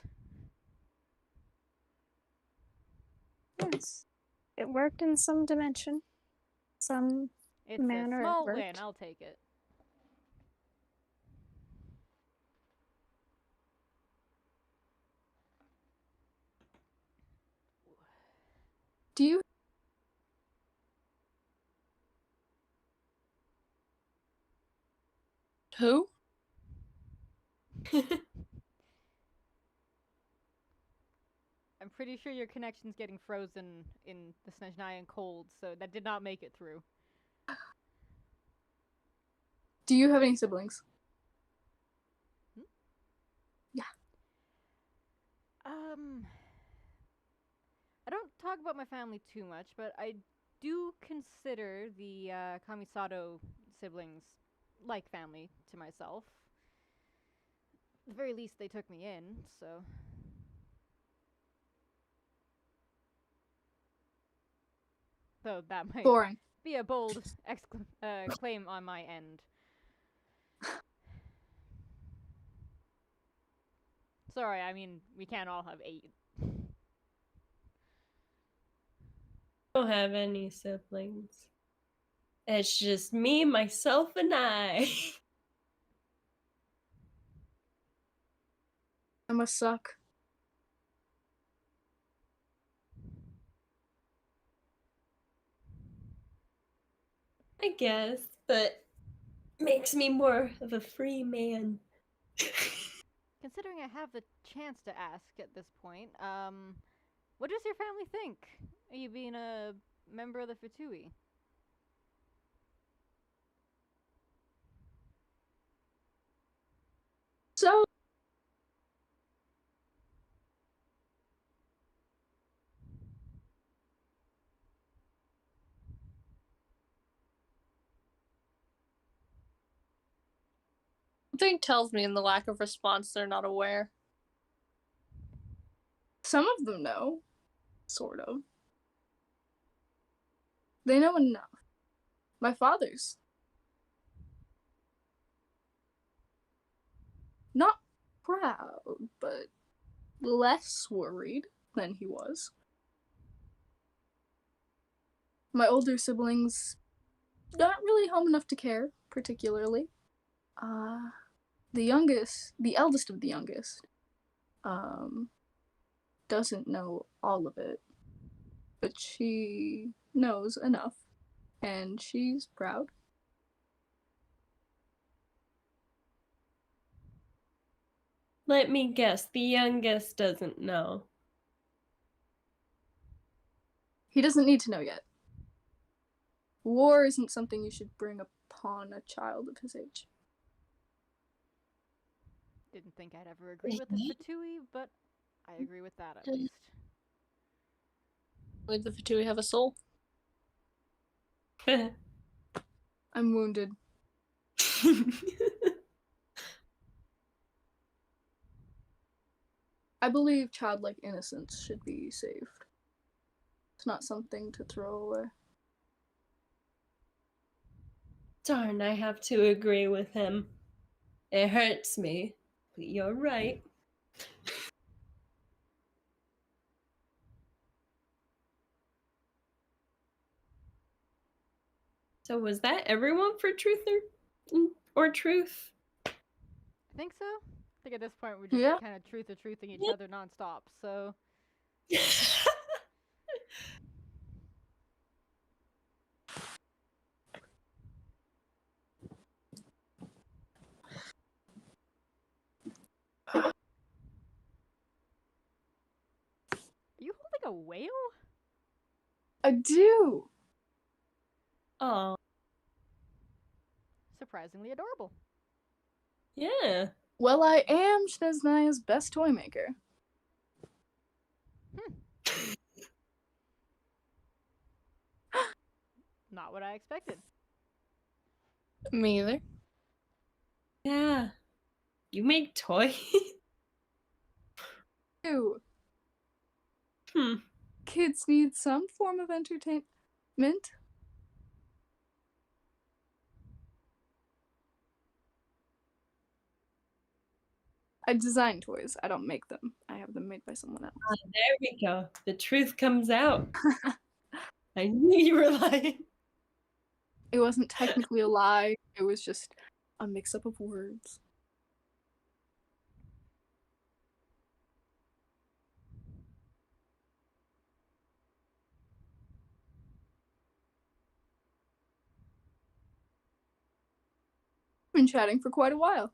Yes. It worked in some dimension. Some It's manner a it small win. worked. I'll take it. Do you? Who? I'm pretty sure your connection's getting frozen in the Snezhnayan cold, so that did not make it through. Do you have any siblings? Hmm? Yeah. I don't talk about my family too much, but I do consider the Kamisato siblings like family to myself. At the very least, they took me in, so. So that might Boring. be a bold claim on my end. Sorry, I mean, we can't all have 8. Don't have any siblings. It's just me, myself, and I. I must suck. I guess, but makes me more of a free man. Considering I have the chance to ask at this point, what does your family think? Are you being a member of the Fatui? So, Something tells me in the lack of response they're not aware. Some of them know. Sort of. They know enough. My father's not proud, but less worried than he was. My older siblings not really home enough to care, particularly. The eldest of the youngest, doesn't know all of it, but she knows enough, and she's proud. Let me guess, the youngest doesn't know. He doesn't need to know yet. War isn't something you should bring upon a child of his age. Didn't think I'd ever agree with the Fatui, but I agree with that at least. Would the Fatui have a soul? I'm wounded. I believe childlike innocence should be saved. It's not something to throw away. Darn, I have to agree with him. It hurts me, but you're right. So was that everyone for truth or truth? I think so. I think at this point we're just kind of truthing each other nonstop, so... Are you holding a whale? I do! Oh. Surprisingly adorable. Yeah. Well, I am Shneznaya's best toy maker. Not what I expected. Me either. Yeah. You make toys? Ew. Hmm. Kids need some form of entertainment. I design toys. I don't make them. I have them made by someone else. There we go. The truth comes out. I knew you were lying. It wasn't technically a lie. It was just a mix-up of words. Been chatting for quite a while.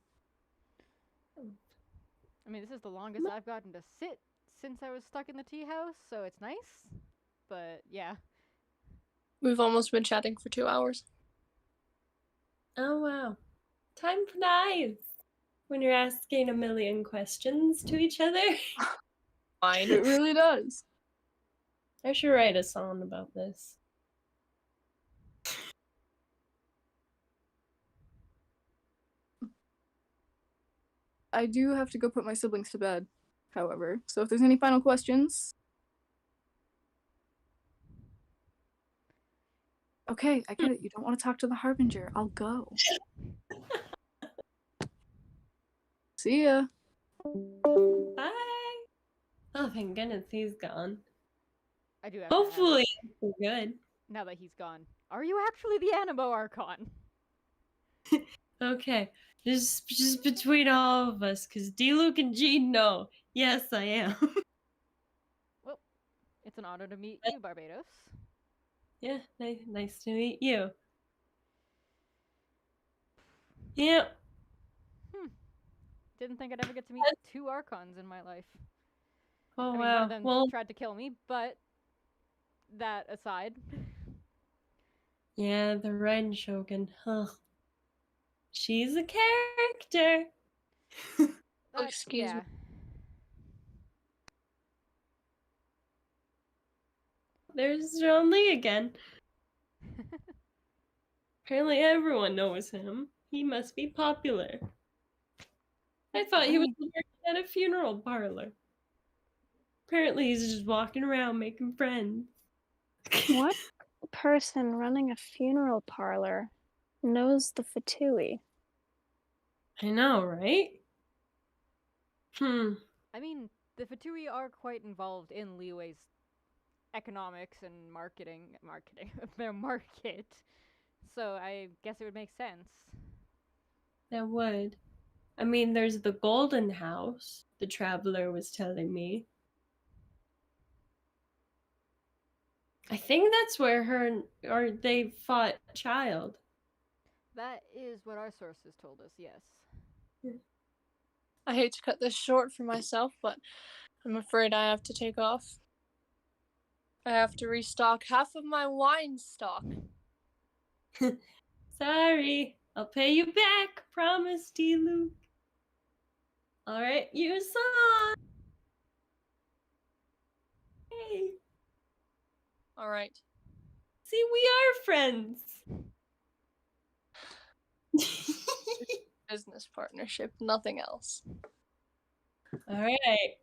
I mean, this is the longest I've gotten to sit since I was stuck in the tea house, so it's nice. But, yeah. We've almost been chatting for 2 hours. Oh, wow. Time flies when you're asking a million questions to each other. Fine. It really does. I should write a song about this. I do have to go put my siblings to bed, however. So if there's any final questions... Okay, I get it. You don't want to talk to the Harbinger. I'll go. See ya. Bye. Oh, thank goodness he's gone. I do have Hopefully, to we're good. ask, now that he's gone, are you actually the Animo Archon? Okay, just between all of us, because Diluc and Jean know. Yes, I am. Well, it's an honor to meet you, Barbados. Yeah, nice to meet you. Yep. Didn't think I'd ever get to meet 2 Archons in my life. Oh, I mean, wow. one of them Well, tried to kill me, but that aside. yeah, the Ren Shogun. Huh. She's a character. Excuse me. There's John Lee again. Apparently everyone knows him. He must be popular. I thought he was working at a funeral parlor. Apparently, he's just walking around making friends. What person running a funeral parlor knows the Fatui? I know, right? I mean, the Fatui are quite involved in Liwei's economics and marketing their market. So I guess it would make sense. That would. I mean, there's the Golden House, the traveler was telling me. I think that's where they fought Childe. That is what our sources told us, yes. I hate to cut this short for myself, but I'm afraid I have to take off. I have to restock half of my wine stock. Sorry, I'll pay you back. Promise, Diluc. All right, you saw. Hey. All right. See, we are friends. Business partnership, nothing else. All right.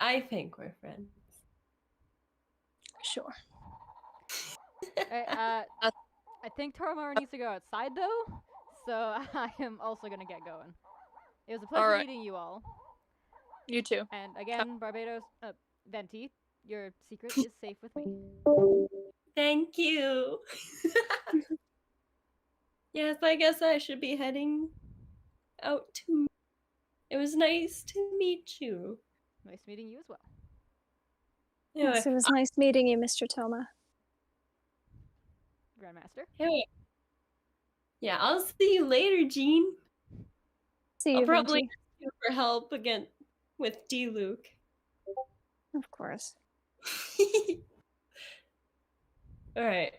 I think we're friends. Sure. I think Toromara needs to go outside though, so I am also gonna get going. It was a pleasure Alright. meeting you all. You too. And again, Barbados, Venti, your secret is safe with me. Thank you. Yes, I guess I should be heading out too. It was nice to meet you. Nice meeting you as well. Anyway, Yes, it was nice meeting you, Mr. Thoma. Grandmaster. anyway. Yeah, I'll see you later, Jean. See I'll you, probably Venti. ask you for help again with Diluc. Of course. All right.